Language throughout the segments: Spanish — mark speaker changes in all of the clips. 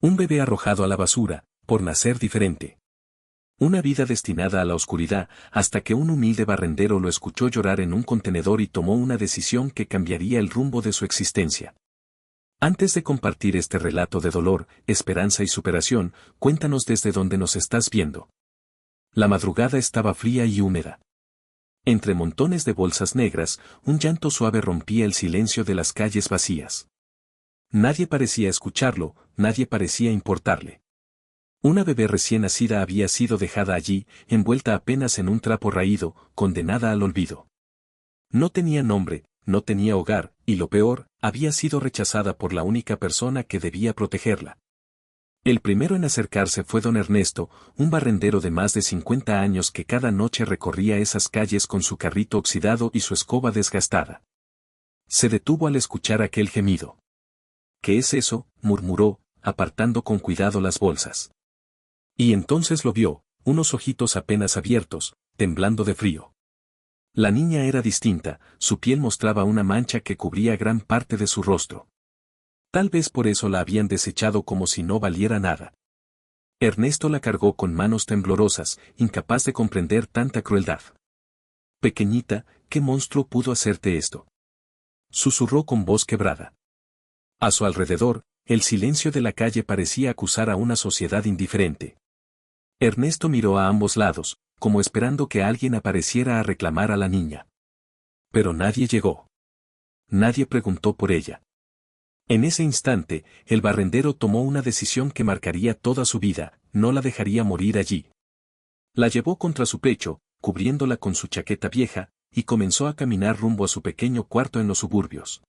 Speaker 1: Un bebé arrojado a la basura, por nacer diferente. Una vida destinada a la oscuridad, hasta que un humilde barrendero lo escuchó llorar en un contenedor y tomó una decisión que cambiaría el rumbo de su existencia. Antes de compartir este relato de dolor, esperanza y superación, cuéntanos desde dónde nos estás viendo. La madrugada estaba fría y húmeda. Entre montones de bolsas negras, un llanto suave rompía el silencio de las calles vacías. Nadie parecía escucharlo, nadie parecía importarle. Una bebé recién nacida había sido dejada allí, envuelta apenas en un trapo raído, condenada al olvido. No tenía nombre, no tenía hogar, y lo peor, había sido rechazada por la única persona que debía protegerla. El primero en acercarse fue don Ernesto, un barrendero de más de 50 años que cada noche recorría esas calles con su carrito oxidado y su escoba desgastada. Se detuvo al escuchar aquel gemido. ¿Qué es eso?, murmuró, apartando con cuidado las bolsas. Y entonces lo vio, unos ojitos apenas abiertos, temblando de frío. La niña era distinta, su piel mostraba una mancha que cubría gran parte de su rostro. Tal vez por eso la habían desechado como si no valiera nada. Ernesto la cargó con manos temblorosas, incapaz de comprender tanta crueldad. Pequeñita, ¿qué monstruo pudo hacerte esto?, susurró con voz quebrada. A su alrededor, el silencio de la calle parecía acusar a una sociedad indiferente. Ernesto miró a ambos lados, como esperando que alguien apareciera a reclamar a la niña. Pero nadie llegó. Nadie preguntó por ella. En ese instante, el barrendero tomó una decisión que marcaría toda su vida, no la dejaría morir allí. La llevó contra su pecho, cubriéndola con su chaqueta vieja, y comenzó a caminar rumbo a su pequeño cuarto en los suburbios.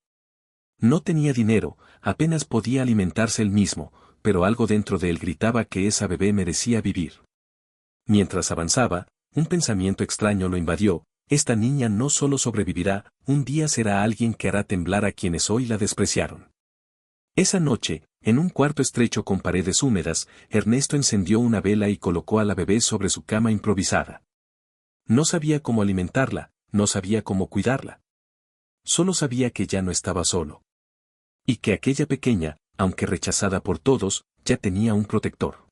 Speaker 1: No tenía dinero, apenas podía alimentarse él mismo, pero algo dentro de él gritaba que esa bebé merecía vivir. Mientras avanzaba, un pensamiento extraño lo invadió: esta niña no solo sobrevivirá, un día será alguien que hará temblar a quienes hoy la despreciaron. Esa noche, en un cuarto estrecho con paredes húmedas, Ernesto encendió una vela y colocó a la bebé sobre su cama improvisada. No sabía cómo alimentarla, no sabía cómo cuidarla. Solo sabía que ya no estaba solo. Y que aquella pequeña, aunque rechazada por todos, ya tenía un protector.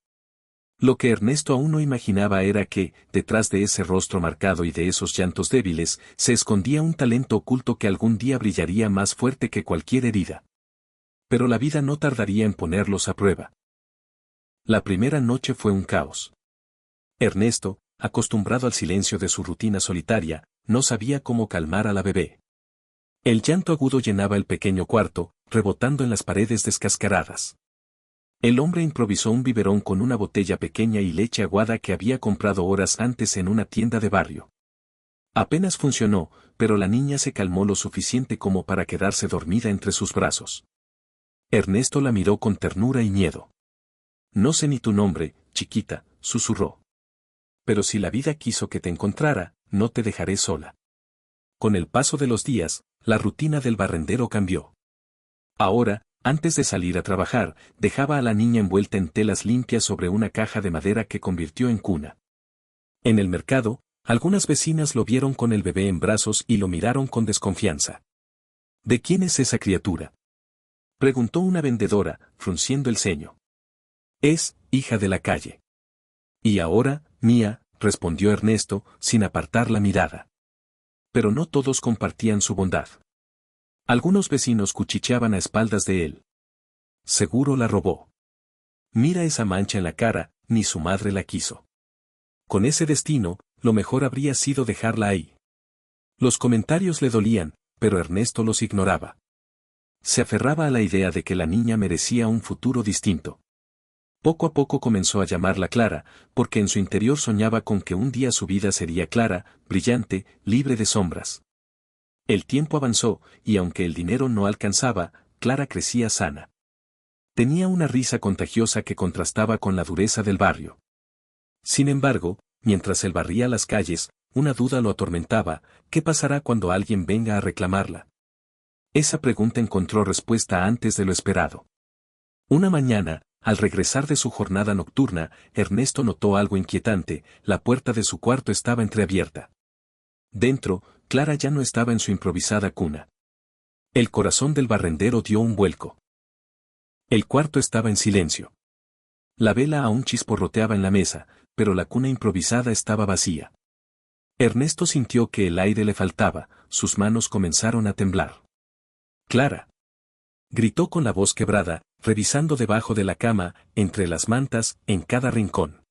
Speaker 1: Lo que Ernesto aún no imaginaba era que, detrás de ese rostro marcado y de esos llantos débiles, se escondía un talento oculto que algún día brillaría más fuerte que cualquier herida. Pero la vida no tardaría en ponerlos a prueba. La primera noche fue un caos. Ernesto, acostumbrado al silencio de su rutina solitaria, no sabía cómo calmar a la bebé. El llanto agudo llenaba el pequeño cuarto, rebotando en las paredes descascaradas. El hombre improvisó un biberón con una botella pequeña y leche aguada que había comprado horas antes en una tienda de barrio. Apenas funcionó, pero la niña se calmó lo suficiente como para quedarse dormida entre sus brazos. Ernesto la miró con ternura y miedo. No sé ni tu nombre, chiquita, susurró. Pero si la vida quiso que te encontrara, no te dejaré sola. Con el paso de los días, la rutina del barrendero cambió. Ahora, antes de salir a trabajar, dejaba a la niña envuelta en telas limpias sobre una caja de madera que convirtió en cuna. En el mercado, algunas vecinas lo vieron con el bebé en brazos y lo miraron con desconfianza. ¿De quién es esa criatura?, preguntó una vendedora, frunciendo el ceño. Es, hija de la calle. Y ahora, mía, respondió Ernesto, sin apartar la mirada. Pero no todos compartían su bondad. Algunos vecinos cuchicheaban a espaldas de él. Seguro la robó. Mira esa mancha en la cara, ni su madre la quiso. Con ese destino, lo mejor habría sido dejarla ahí. Los comentarios le dolían, pero Ernesto los ignoraba. Se aferraba a la idea de que la niña merecía un futuro distinto. Poco a poco comenzó a llamarla Clara, porque en su interior soñaba con que un día su vida sería clara, brillante, libre de sombras. El tiempo avanzó, y aunque el dinero no alcanzaba, Clara crecía sana. Tenía una risa contagiosa que contrastaba con la dureza del barrio. Sin embargo, mientras él barría las calles, una duda lo atormentaba: ¿qué pasará cuando alguien venga a reclamarla? Esa pregunta encontró respuesta antes de lo esperado. Una mañana, al regresar de su jornada nocturna, Ernesto notó algo inquietante: la puerta de su cuarto estaba entreabierta. Dentro, Clara ya no estaba en su improvisada cuna. El corazón del barrendero dio un vuelco. El cuarto estaba en silencio. La vela aún chisporroteaba en la mesa, pero la cuna improvisada estaba vacía. Ernesto sintió que el aire le faltaba, sus manos comenzaron a temblar. «Clara», gritó con la voz quebrada, revisando debajo de la cama, entre las mantas, en cada rincón.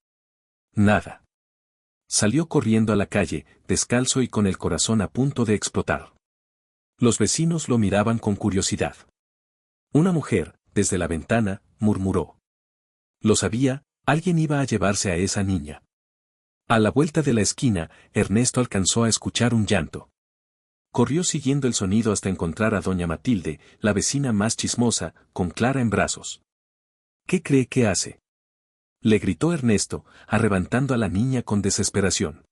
Speaker 1: Nada. Salió corriendo a la calle, descalzo y con el corazón a punto de explotar. Los vecinos lo miraban con curiosidad. Una mujer, desde la ventana, murmuró. Lo sabía, alguien iba a llevarse a esa niña. A la vuelta de la esquina, Ernesto alcanzó a escuchar un llanto. Corrió siguiendo el sonido hasta encontrar a doña Matilde, la vecina más chismosa, con Clara en brazos. ¿Qué cree que hace?, le gritó Ernesto, arrebatando a la niña con desesperación.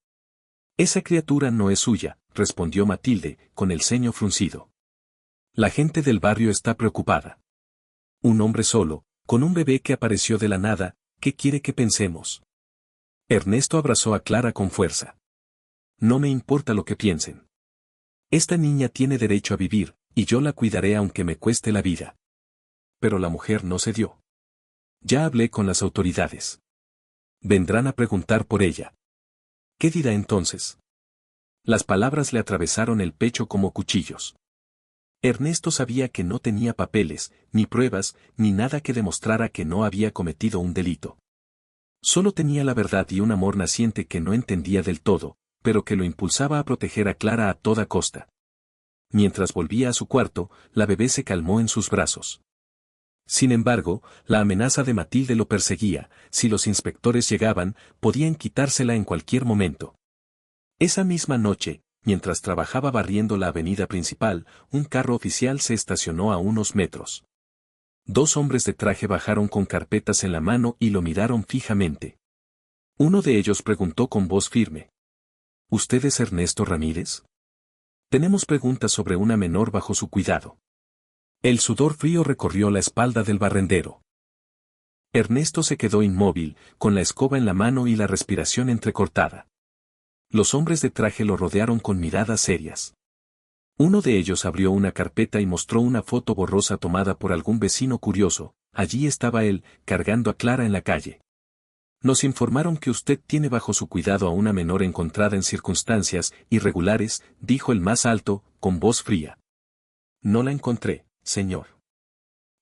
Speaker 1: Esa criatura no es suya, respondió Matilde, con el ceño fruncido. La gente del barrio está preocupada. Un hombre solo, con un bebé que apareció de la nada, ¿qué quiere que pensemos? Ernesto abrazó a Clara con fuerza. No me importa lo que piensen. Esta niña tiene derecho a vivir, y yo la cuidaré aunque me cueste la vida. Pero la mujer no cedió. Ya hablé con las autoridades. Vendrán a preguntar por ella. ¿Qué dirá entonces? Las palabras le atravesaron el pecho como cuchillos. Ernesto sabía que no tenía papeles, ni pruebas, ni nada que demostrara que no había cometido un delito. Solo tenía la verdad y un amor naciente que no entendía del todo, pero que lo impulsaba a proteger a Clara a toda costa. Mientras volvía a su cuarto, la bebé se calmó en sus brazos. Sin embargo, la amenaza de Matilde lo perseguía, si los inspectores llegaban, podían quitársela en cualquier momento. Esa misma noche, mientras trabajaba barriendo la avenida principal, un carro oficial se estacionó a unos metros. Dos hombres de traje bajaron con carpetas en la mano y lo miraron fijamente. Uno de ellos preguntó con voz firme. ¿Usted es Ernesto Ramírez? Tenemos preguntas sobre una menor bajo su cuidado. El sudor frío recorrió la espalda del barrendero. Ernesto se quedó inmóvil, con la escoba en la mano y la respiración entrecortada. Los hombres de traje lo rodearon con miradas serias. Uno de ellos abrió una carpeta y mostró una foto borrosa tomada por algún vecino curioso. Allí estaba él, cargando a Clara en la calle. Nos informaron que usted tiene bajo su cuidado a una menor encontrada en circunstancias irregulares, dijo el más alto, con voz fría. No la encontré, señor.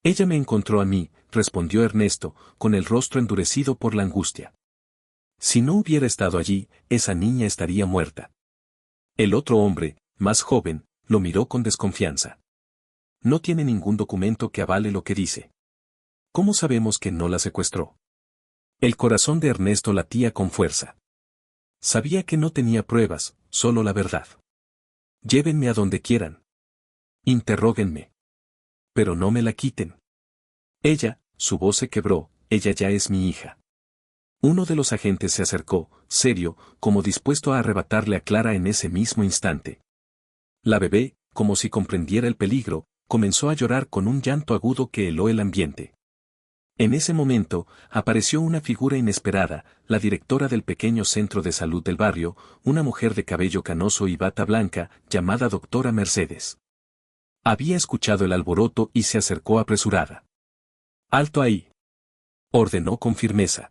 Speaker 1: Ella me encontró a mí, respondió Ernesto, con el rostro endurecido por la angustia. Si no hubiera estado allí, esa niña estaría muerta. El otro hombre, más joven, lo miró con desconfianza. No tiene ningún documento que avale lo que dice. ¿Cómo sabemos que no la secuestró? El corazón de Ernesto latía con fuerza. Sabía que no tenía pruebas, solo la verdad. Llévenme a donde quieran. Interróguenme. Pero no me la quiten. Ella, su voz se quebró, ella ya es mi hija. Uno de los agentes se acercó, serio, como dispuesto a arrebatarle a Clara en ese mismo instante. La bebé, como si comprendiera el peligro, comenzó a llorar con un llanto agudo que heló el ambiente. En ese momento, apareció una figura inesperada, la directora del pequeño centro de salud del barrio, una mujer de cabello canoso y bata blanca, llamada doctora Mercedes. Había escuchado el alboroto y se acercó apresurada. «Alto ahí», ordenó con firmeza.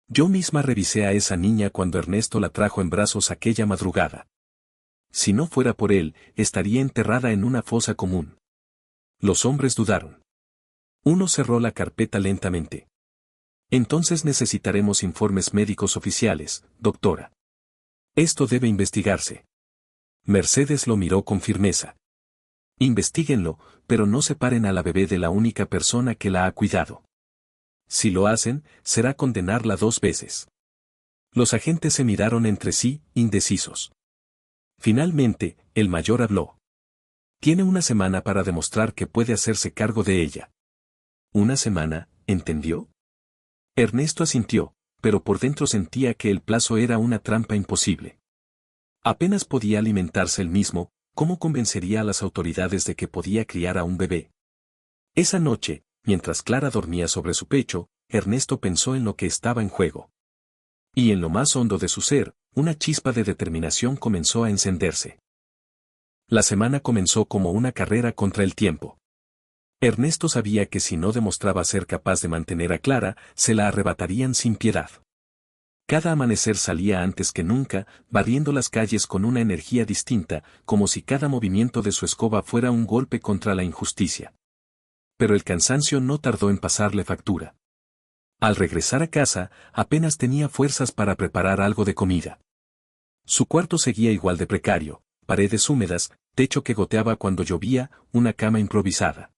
Speaker 1: Yo misma revisé a esa niña cuando Ernesto la trajo en brazos aquella madrugada. Si no fuera por él, estaría enterrada en una fosa común. Los hombres dudaron. Uno cerró la carpeta lentamente. Entonces necesitaremos informes médicos oficiales, doctora. Esto debe investigarse. Mercedes lo miró con firmeza. Investíguenlo, pero no separen a la bebé de la única persona que la ha cuidado. Si lo hacen, será condenarla 2 veces. Los agentes se miraron entre sí, indecisos. Finalmente, el mayor habló. Tiene una semana para demostrar que puede hacerse cargo de ella. ¿Una semana, entendió? Ernesto asintió, pero por dentro sentía que el plazo era una trampa imposible. Apenas podía alimentarse él mismo, ¿cómo convencería a las autoridades de que podía criar a un bebé? Esa noche, mientras Clara dormía sobre su pecho, Ernesto pensó en lo que estaba en juego. Y en lo más hondo de su ser, una chispa de determinación comenzó a encenderse. La semana comenzó como una carrera contra el tiempo. Ernesto sabía que si no demostraba ser capaz de mantener a Clara, se la arrebatarían sin piedad. Cada amanecer salía antes que nunca, barriendo las calles con una energía distinta, como si cada movimiento de su escoba fuera un golpe contra la injusticia. Pero el cansancio no tardó en pasarle factura. Al regresar a casa, apenas tenía fuerzas para preparar algo de comida. Su cuarto seguía igual de precario, paredes húmedas, techo que goteaba cuando llovía, una cama improvisada.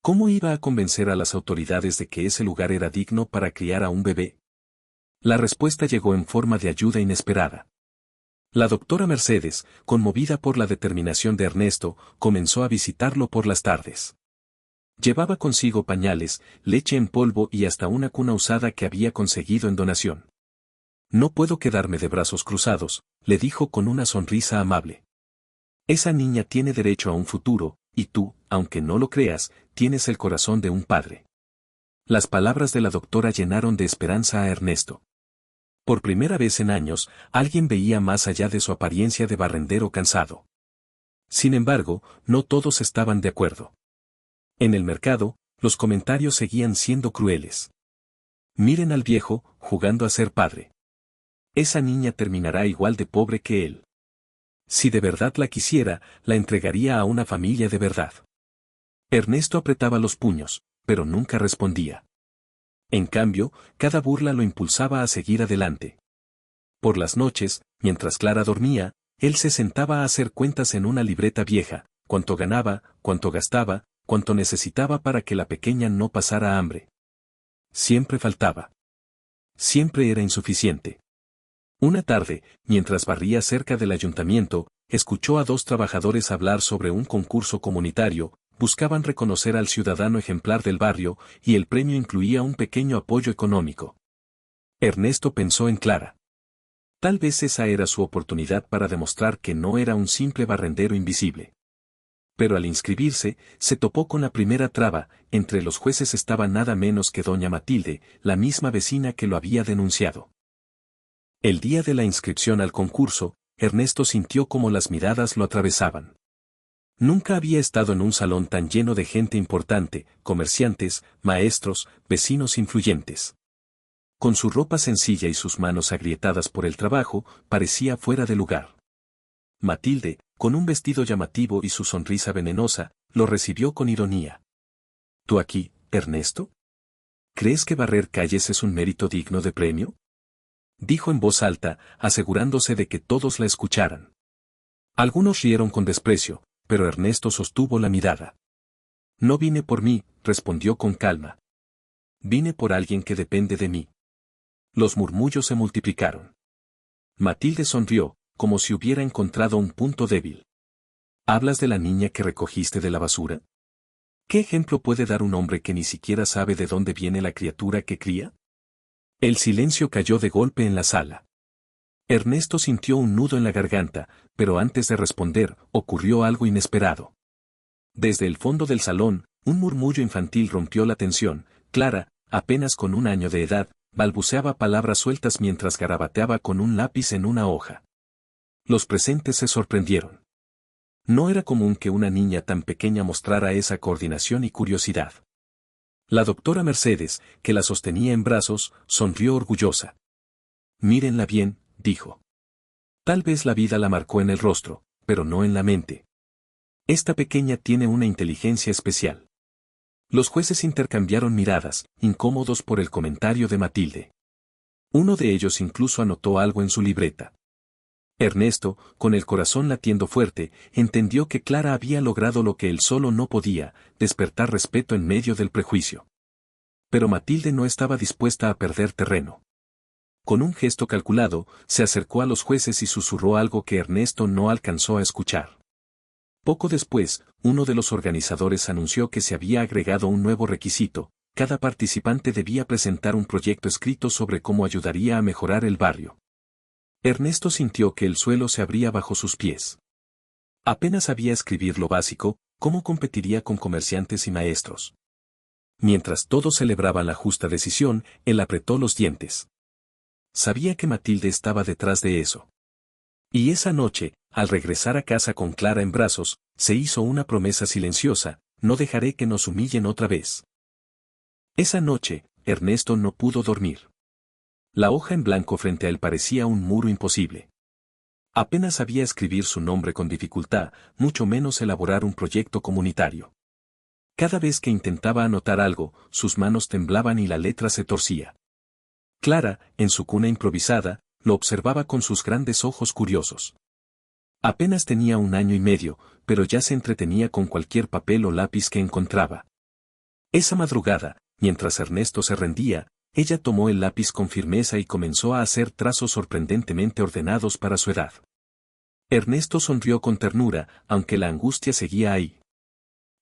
Speaker 1: ¿Cómo iba a convencer a las autoridades de que ese lugar era digno para criar a un bebé? La respuesta llegó en forma de ayuda inesperada. La doctora Mercedes, conmovida por la determinación de Ernesto, comenzó a visitarlo por las tardes. Llevaba consigo pañales, leche en polvo y hasta una cuna usada que había conseguido en donación. No puedo quedarme de brazos cruzados, le dijo con una sonrisa amable. Esa niña tiene derecho a un futuro, y tú, aunque no lo creas, tienes el corazón de un padre. Las palabras de la doctora llenaron de esperanza a Ernesto. Por primera vez en años, alguien veía más allá de su apariencia de barrendero cansado. Sin embargo, no todos estaban de acuerdo. En el mercado, los comentarios seguían siendo crueles. Miren al viejo, jugando a ser padre. Esa niña terminará igual de pobre que él. Si de verdad la quisiera, la entregaría a una familia de verdad. Ernesto apretaba los puños, pero nunca respondía. En cambio, cada burla lo impulsaba a seguir adelante. Por las noches, mientras Clara dormía, él se sentaba a hacer cuentas en una libreta vieja, cuánto ganaba, cuánto gastaba, cuánto necesitaba para que la pequeña no pasara hambre. Siempre faltaba. Siempre era insuficiente. Una tarde, mientras barría cerca del ayuntamiento, escuchó a dos trabajadores hablar sobre un concurso comunitario. Buscaban reconocer al ciudadano ejemplar del barrio, y el premio incluía un pequeño apoyo económico. Ernesto pensó en Clara. Tal vez esa era su oportunidad para demostrar que no era un simple barrendero invisible. Pero al inscribirse, se topó con la primera traba. Entre los jueces estaba nada menos que doña Matilde, la misma vecina que lo había denunciado. El día de la inscripción al concurso, Ernesto sintió como las miradas lo atravesaban. Nunca había estado en un salón tan lleno de gente importante, comerciantes, maestros, vecinos influyentes. Con su ropa sencilla y sus manos agrietadas por el trabajo, parecía fuera de lugar. Matilde, con un vestido llamativo y su sonrisa venenosa, lo recibió con ironía. ¿Tú aquí, Ernesto? ¿Crees que barrer calles es un mérito digno de premio? Dijo en voz alta, asegurándose de que todos la escucharan. Algunos rieron con desprecio, pero Ernesto sostuvo la mirada. No vine por mí, respondió con calma. Vine por alguien que depende de mí. Los murmullos se multiplicaron. Matilde sonrió, como si hubiera encontrado un punto débil. ¿Hablas de la niña que recogiste de la basura? ¿Qué ejemplo puede dar un hombre que ni siquiera sabe de dónde viene la criatura que cría? El silencio cayó de golpe en la sala. Ernesto sintió un nudo en la garganta, pero antes de responder, ocurrió algo inesperado. Desde el fondo del salón, un murmullo infantil rompió la tensión. Clara, apenas con 1 año de edad, balbuceaba palabras sueltas mientras garabateaba con un lápiz en una hoja. Los presentes se sorprendieron. No era común que una niña tan pequeña mostrara esa coordinación y curiosidad. La doctora Mercedes, que la sostenía en brazos, sonrió orgullosa. Mírenla bien, dijo. Tal vez la vida la marcó en el rostro, pero no en la mente. Esta pequeña tiene una inteligencia especial. Los jueces intercambiaron miradas, incómodos por el comentario de Matilde. Uno de ellos incluso anotó algo en su libreta. Ernesto, con el corazón latiendo fuerte, entendió que Clara había logrado lo que él solo no podía, despertar respeto en medio del prejuicio. Pero Matilde no estaba dispuesta a perder terreno. Con un gesto calculado, se acercó a los jueces y susurró algo que Ernesto no alcanzó a escuchar. Poco después, uno de los organizadores anunció que se había agregado un nuevo requisito: cada participante debía presentar un proyecto escrito sobre cómo ayudaría a mejorar el barrio. Ernesto sintió que el suelo se abría bajo sus pies. Apenas sabía escribir lo básico, ¿cómo competiría con comerciantes y maestros? Mientras todos celebraban la justa decisión, él apretó los dientes. Sabía que Matilde estaba detrás de eso. Y esa noche, al regresar a casa con Clara en brazos, se hizo una promesa silenciosa: no dejaré que nos humillen otra vez. Esa noche, Ernesto no pudo dormir. La hoja en blanco frente a él parecía un muro imposible. Apenas sabía escribir su nombre con dificultad, mucho menos elaborar un proyecto comunitario. Cada vez que intentaba anotar algo, sus manos temblaban y la letra se torcía. Clara, en su cuna improvisada, lo observaba con sus grandes ojos curiosos. Apenas tenía 1 año y medio, pero ya se entretenía con cualquier papel o lápiz que encontraba. Esa madrugada, mientras Ernesto se rendía, ella tomó el lápiz con firmeza y comenzó a hacer trazos sorprendentemente ordenados para su edad. Ernesto sonrió con ternura, aunque la angustia seguía ahí.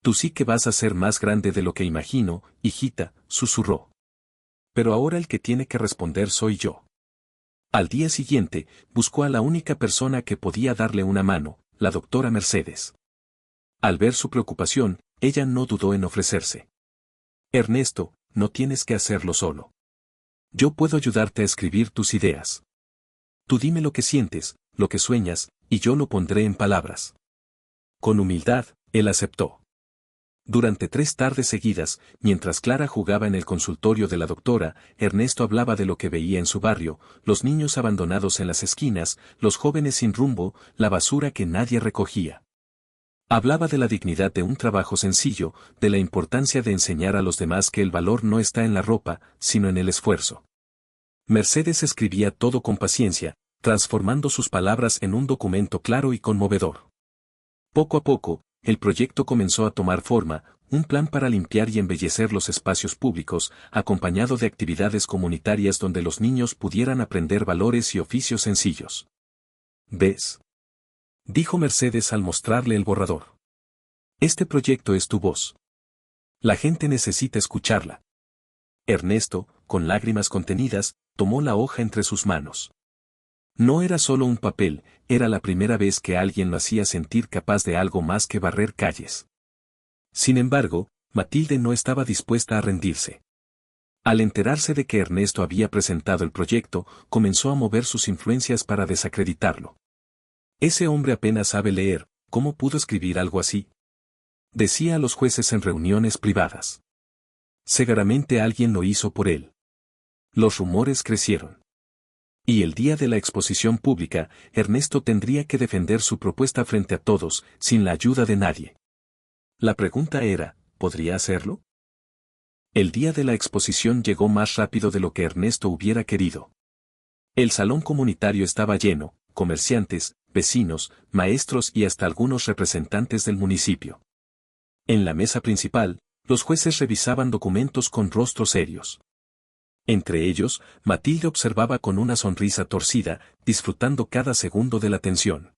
Speaker 1: Tú sí que vas a ser más grande de lo que imagino, hijita, susurró. Pero ahora el que tiene que responder soy yo. Al día siguiente, buscó a la única persona que podía darle una mano, la doctora Mercedes. Al ver su preocupación, ella no dudó en ofrecerse. Ernesto, no tienes que hacerlo solo. Yo puedo ayudarte a escribir tus ideas. Tú dime lo que sientes, lo que sueñas, y yo lo pondré en palabras. Con humildad, él aceptó. Durante 3 tardes seguidas, mientras Clara jugaba en el consultorio de la doctora, Ernesto hablaba de lo que veía en su barrio, los niños abandonados en las esquinas, los jóvenes sin rumbo, la basura que nadie recogía. Hablaba de la dignidad de un trabajo sencillo, de la importancia de enseñar a los demás que el valor no está en la ropa, sino en el esfuerzo. Mercedes escribía todo con paciencia, transformando sus palabras en un documento claro y conmovedor. Poco a poco, el proyecto comenzó a tomar forma, un plan para limpiar y embellecer los espacios públicos, acompañado de actividades comunitarias donde los niños pudieran aprender valores y oficios sencillos. ¿Ves?, dijo Mercedes al mostrarle el borrador. Este proyecto es tu voz. La gente necesita escucharla. Ernesto, con lágrimas contenidas, tomó la hoja entre sus manos. No era solo un papel, era la primera vez que alguien lo hacía sentir capaz de algo más que barrer calles. Sin embargo, Matilde no estaba dispuesta a rendirse. Al enterarse de que Ernesto había presentado el proyecto, comenzó a mover sus influencias para desacreditarlo. Ese hombre apenas sabe leer, ¿cómo pudo escribir algo así?, decía a los jueces en reuniones privadas. Seguramente alguien lo hizo por él. Los rumores crecieron. Y el día de la exposición pública, Ernesto tendría que defender su propuesta frente a todos, sin la ayuda de nadie. La pregunta era, ¿podría hacerlo? El día de la exposición llegó más rápido de lo que Ernesto hubiera querido. El salón comunitario estaba lleno, comerciantes, vecinos, maestros y hasta algunos representantes del municipio. En la mesa principal, los jueces revisaban documentos con rostros serios. Entre ellos, Matilde observaba con una sonrisa torcida, disfrutando cada segundo de la tensión.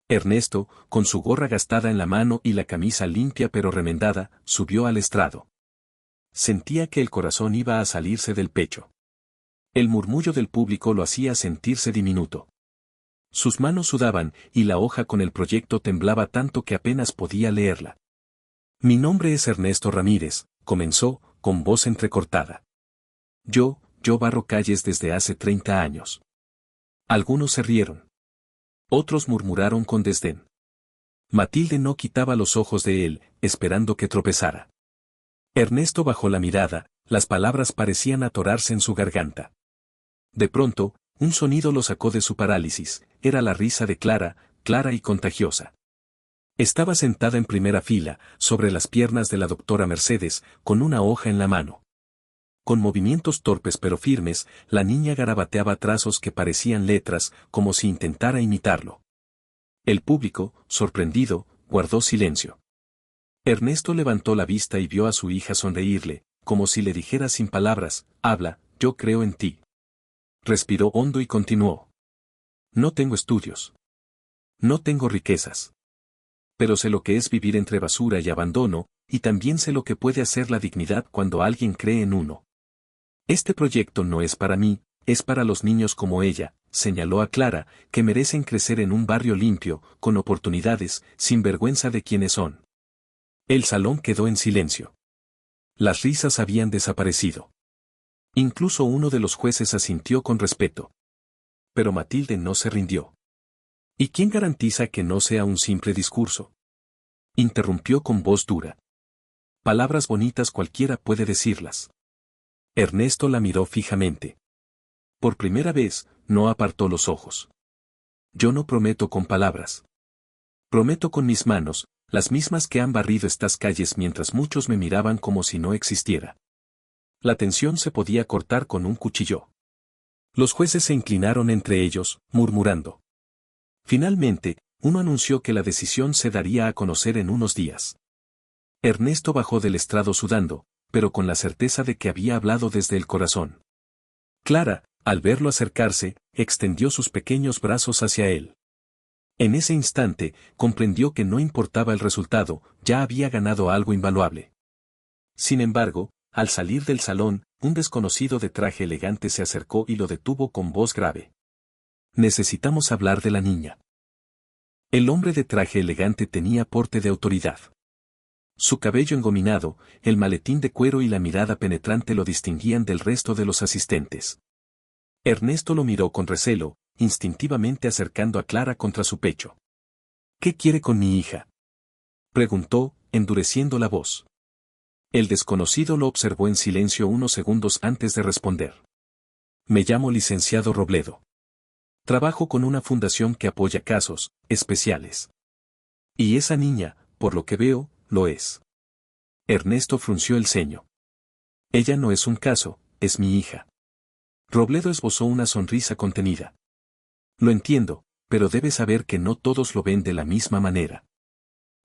Speaker 1: Ernesto, con su gorra gastada en la mano y la camisa limpia pero remendada, subió al estrado. Sentía que el corazón iba a salirse del pecho. El murmullo del público lo hacía sentirse diminuto. Sus manos sudaban y la hoja con el proyecto temblaba tanto que apenas podía leerla. Mi nombre es Ernesto Ramírez, comenzó, con voz entrecortada. Yo barro calles desde hace 30 años. Algunos se rieron. Otros murmuraron con desdén. Matilde no quitaba los ojos de él, esperando que tropezara. Ernesto bajó la mirada, las palabras parecían atorarse en su garganta. De pronto, un sonido lo sacó de su parálisis, era la risa de Clara, clara y contagiosa. Estaba sentada en primera fila, sobre las piernas de la doctora Mercedes, con una hoja en la mano. Con movimientos torpes pero firmes, la niña garabateaba trazos que parecían letras, como si intentara imitarlo. El público, sorprendido, guardó silencio. Ernesto levantó la vista y vio a su hija sonreírle, como si le dijera sin palabras, habla, yo creo en ti. Respiró hondo y continuó. No tengo estudios. No tengo riquezas. Pero sé lo que es vivir entre basura y abandono, y también sé lo que puede hacer la dignidad cuando alguien cree en uno. Este proyecto no es para mí, es para los niños como ella, señaló a Clara, que merecen crecer en un barrio limpio, con oportunidades, sin vergüenza de quiénes son. El salón quedó en silencio. Las risas habían desaparecido. Incluso uno de los jueces asintió con respeto. Pero Matilde no se rindió. ¿Y quién garantiza que no sea un simple discurso?, interrumpió con voz dura. Palabras bonitas cualquiera puede decirlas. Ernesto la miró fijamente. Por primera vez, no apartó los ojos. Yo no prometo con palabras. Prometo con mis manos, las mismas que han barrido estas calles mientras muchos me miraban como si no existiera. La tensión se podía cortar con un cuchillo. Los jueces se inclinaron entre ellos, murmurando. Finalmente, uno anunció que la decisión se daría a conocer en unos días. Ernesto bajó del estrado sudando, pero con la certeza de que había hablado desde el corazón. Clara, al verlo acercarse, extendió sus pequeños brazos hacia él. En ese instante, comprendió que no importaba el resultado, ya había ganado algo invaluable. Sin embargo, al salir del salón, un desconocido de traje elegante se acercó y lo detuvo con voz grave. Necesitamos hablar de la niña. El hombre de traje elegante tenía porte de autoridad. Su cabello engominado, el maletín de cuero y la mirada penetrante lo distinguían del resto de los asistentes. Ernesto lo miró con recelo, instintivamente acercando a Clara contra su pecho. ¿Qué quiere con mi hija?, preguntó, endureciendo la voz. El desconocido lo observó en silencio unos segundos antes de responder. Me llamo licenciado Robledo. Trabajo con una fundación que apoya casos especiales. Y esa niña, por lo que veo, lo es. Ernesto frunció el ceño. Ella no es un caso, es mi hija. Robledo esbozó una sonrisa contenida. Lo entiendo, pero debe saber que no todos lo ven de la misma manera.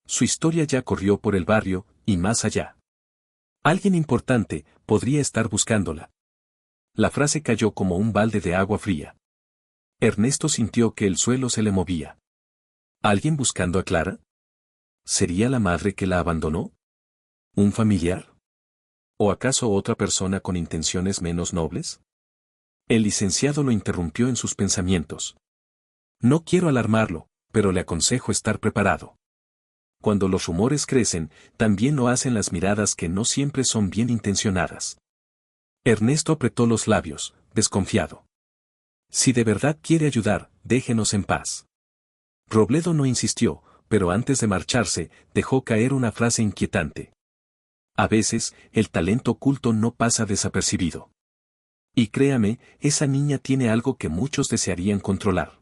Speaker 1: Su historia ya corrió por el barrio, y más allá. Alguien importante podría estar buscándola. La frase cayó como un balde de agua fría. Ernesto sintió que el suelo se le movía. ¿Alguien buscando a Clara? ¿Sería la madre que la abandonó? ¿Un familiar? ¿O acaso otra persona con intenciones menos nobles? El licenciado lo interrumpió en sus pensamientos. No quiero alarmarlo, pero le aconsejo estar preparado. Cuando los rumores crecen, también lo hacen las miradas que no siempre son bien intencionadas. Ernesto apretó los labios, desconfiado. Si de verdad quiere ayudar, déjenos en paz. Robledo no insistió, pero antes de marcharse, dejó caer una frase inquietante. A veces, el talento oculto no pasa desapercibido. Y créame, esa niña tiene algo que muchos desearían controlar.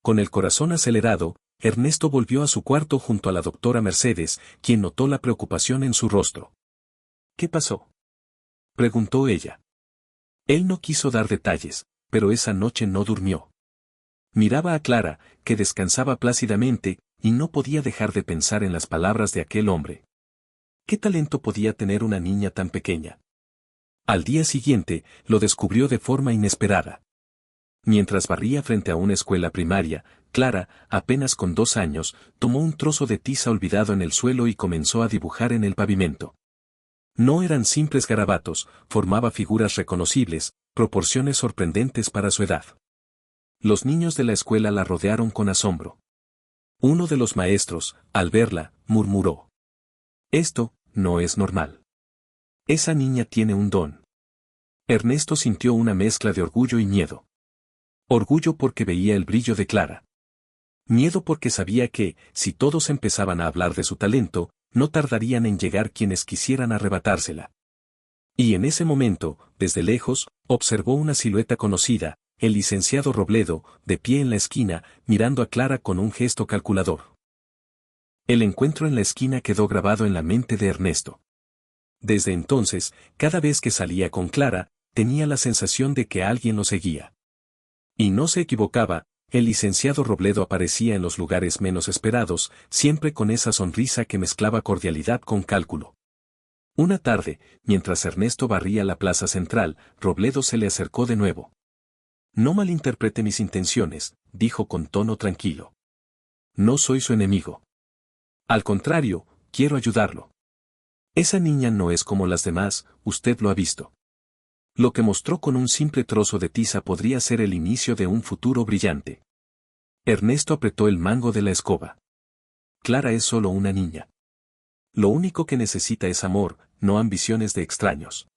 Speaker 1: Con el corazón acelerado, Ernesto volvió a su cuarto junto a la doctora Mercedes, quien notó la preocupación en su rostro. ¿Qué pasó?, preguntó ella. Él no quiso dar detalles, pero esa noche no durmió. Miraba a Clara, que descansaba plácidamente, y no podía dejar de pensar en las palabras de aquel hombre. ¿Qué talento podía tener una niña tan pequeña? Al día siguiente, lo descubrió de forma inesperada. Mientras barría frente a una escuela primaria, Clara, apenas con 2 años, tomó un trozo de tiza olvidado en el suelo y comenzó a dibujar en el pavimento. No eran simples garabatos, formaba figuras reconocibles, proporciones sorprendentes para su edad. Los niños de la escuela la rodearon con asombro. Uno de los maestros, al verla, murmuró: «Esto no es normal. Esa niña tiene un don». Ernesto sintió una mezcla de orgullo y miedo. Orgullo porque veía el brillo de Clara. Miedo porque sabía que, si todos empezaban a hablar de su talento, no tardarían en llegar quienes quisieran arrebatársela. Y en ese momento, desde lejos, observó una silueta conocida, el licenciado Robledo, de pie en la esquina, mirando a Clara con un gesto calculador. El encuentro en la esquina quedó grabado en la mente de Ernesto. Desde entonces, cada vez que salía con Clara, tenía la sensación de que alguien lo seguía. Y no se equivocaba, el licenciado Robledo aparecía en los lugares menos esperados, siempre con esa sonrisa que mezclaba cordialidad con cálculo. Una tarde, mientras Ernesto barría la plaza central, Robledo se le acercó de nuevo. «No malinterprete mis intenciones», dijo con tono tranquilo. «No soy su enemigo. Al contrario, quiero ayudarlo. Esa niña no es como las demás, usted lo ha visto. Lo que mostró con un simple trozo de tiza podría ser el inicio de un futuro brillante». Ernesto apretó el mango de la escoba. Clara es solo una niña. Lo único que necesita es amor, no ambiciones de extraños.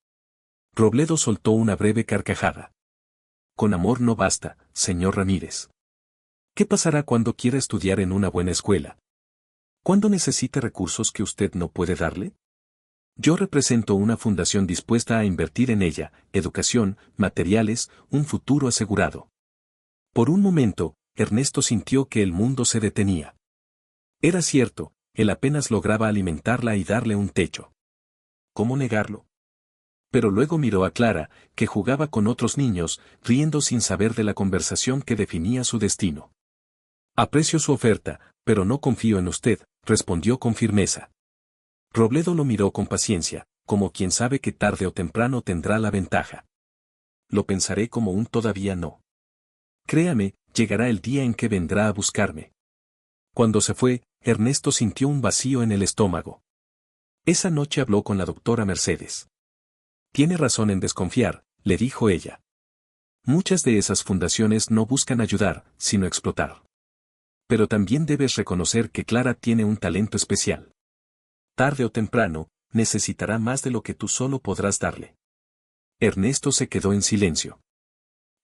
Speaker 1: Robledo soltó una breve carcajada. Con amor no basta, señor Ramírez. ¿Qué pasará cuando quiera estudiar en una buena escuela? ¿Cuándo necesite recursos que usted no puede darle? Yo represento una fundación dispuesta a invertir en ella, educación, materiales, un futuro asegurado. Por un momento, Ernesto sintió que el mundo se detenía. Era cierto, él apenas lograba alimentarla y darle un techo. ¿Cómo negarlo? Pero luego miró a Clara, que jugaba con otros niños, riendo sin saber de la conversación que definía su destino. Aprecio su oferta, pero no confío en usted, respondió con firmeza. Robledo lo miró con paciencia, como quien sabe que tarde o temprano tendrá la ventaja. Lo pensaré como un todavía no. Créame, llegará el día en que vendrá a buscarme. Cuando se fue, Ernesto sintió un vacío en el estómago. Esa noche habló con la doctora Mercedes. Tiene razón en desconfiar, le dijo ella. Muchas de esas fundaciones no buscan ayudar, sino explotar. Pero también debes reconocer que Clara tiene un talento especial. Tarde o temprano, necesitará más de lo que tú solo podrás darle. Ernesto se quedó en silencio.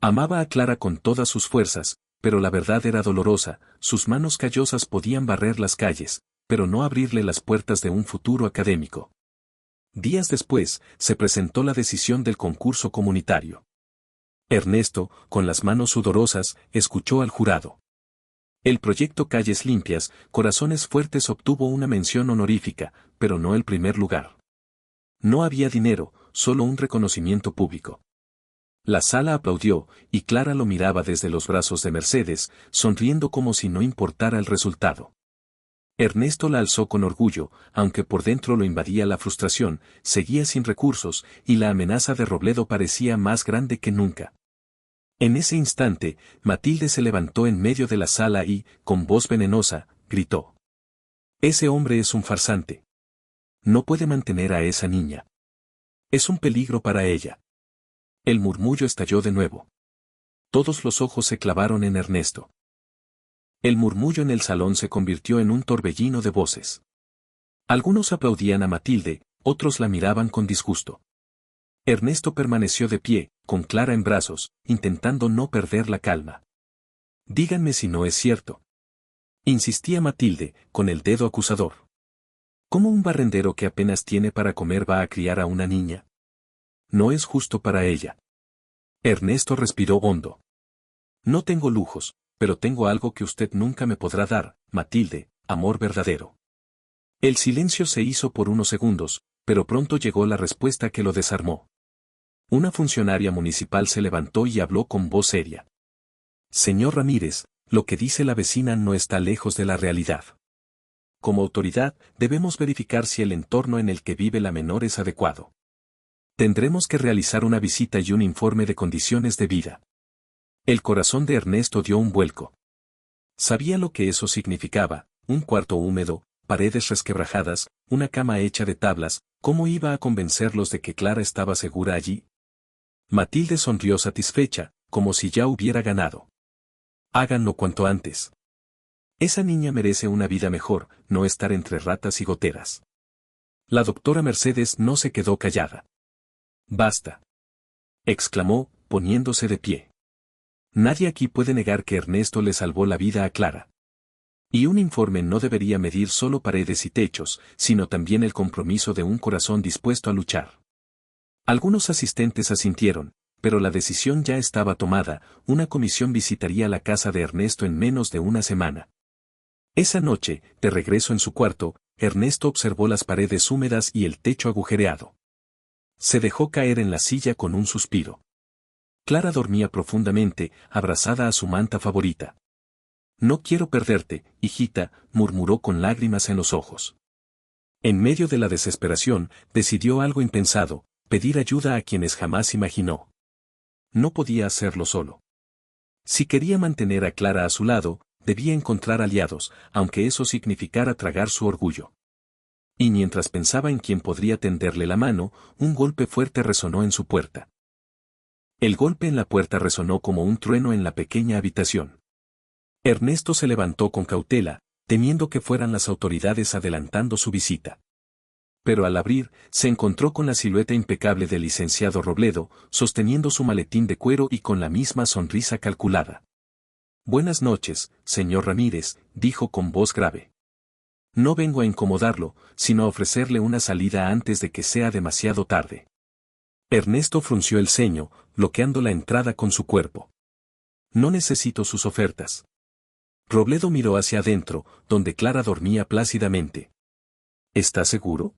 Speaker 1: Amaba a Clara con todas sus fuerzas, pero la verdad era dolorosa, sus manos callosas podían barrer las calles, pero no abrirle las puertas de un futuro académico. Días después, se presentó la decisión del concurso comunitario. Ernesto, con las manos sudorosas, escuchó al jurado. El proyecto Calles Limpias, Corazones Fuertes obtuvo una mención honorífica, pero no el primer lugar. No había dinero, solo un reconocimiento público. La sala aplaudió, y Clara lo miraba desde los brazos de Mercedes, sonriendo como si no importara el resultado. Ernesto la alzó con orgullo, aunque por dentro lo invadía la frustración, seguía sin recursos, y la amenaza de Robledo parecía más grande que nunca. En ese instante, Matilde se levantó en medio de la sala y, con voz venenosa, gritó. Ese hombre es un farsante. No puede mantener a esa niña. Es un peligro para ella. El murmullo estalló de nuevo. Todos los ojos se clavaron en Ernesto. El murmullo en el salón se convirtió en un torbellino de voces. Algunos aplaudían a Matilde, otros la miraban con disgusto. Ernesto permaneció de pie, con Clara en brazos, intentando no perder la calma. Díganme si no es cierto. Insistía Matilde, con el dedo acusador. ¿Cómo un barrendero que apenas tiene para comer va a criar a una niña? No es justo para ella. Ernesto respiró hondo. No tengo lujos, pero tengo algo que usted nunca me podrá dar, Matilde, amor verdadero. El silencio se hizo por unos segundos, pero pronto llegó la respuesta que lo desarmó. Una funcionaria municipal se levantó y habló con voz seria. Señor Ramírez, lo que dice la vecina no está lejos de la realidad. Como autoridad, debemos verificar si el entorno en el que vive la menor es adecuado. Tendremos que realizar una visita y un informe de condiciones de vida. El corazón de Ernesto dio un vuelco. Sabía lo que eso significaba, un cuarto húmedo, paredes resquebrajadas, una cama hecha de tablas, ¿cómo iba a convencerlos de que Clara estaba segura allí? Matilde sonrió satisfecha, como si ya hubiera ganado. Háganlo cuanto antes. Esa niña merece una vida mejor, no estar entre ratas y goteras. La doctora Mercedes no se quedó callada. Basta. Exclamó, poniéndose de pie. Nadie aquí puede negar que Ernesto le salvó la vida a Clara. Y un informe no debería medir solo paredes y techos, sino también el compromiso de un corazón dispuesto a luchar. Algunos asistentes asintieron, pero la decisión ya estaba tomada, una comisión visitaría la casa de Ernesto en menos de una semana. Esa noche, de regreso en su cuarto, Ernesto observó las paredes húmedas y el techo agujereado. Se dejó caer en la silla con un suspiro. Clara dormía profundamente, abrazada a su manta favorita. No quiero perderte, hijita, murmuró con lágrimas en los ojos. En medio de la desesperación, decidió algo impensado, pedir ayuda a quienes jamás imaginó. No podía hacerlo solo. Si quería mantener a Clara a su lado, debía encontrar aliados, aunque eso significara tragar su orgullo. Y mientras pensaba en quién podría tenderle la mano, un golpe fuerte resonó en su puerta. El golpe en la puerta resonó como un trueno en la pequeña habitación. Ernesto se levantó con cautela, temiendo que fueran las autoridades adelantando su visita. Pero al abrir, se encontró con la silueta impecable del licenciado Robledo, sosteniendo su maletín de cuero y con la misma sonrisa calculada. Buenas noches, señor Ramírez, dijo con voz grave. No vengo a incomodarlo, sino a ofrecerle una salida antes de que sea demasiado tarde. Ernesto frunció el ceño, bloqueando la entrada con su cuerpo. No necesito sus ofertas. Robledo miró hacia adentro, donde Clara dormía plácidamente. ¿Está seguro?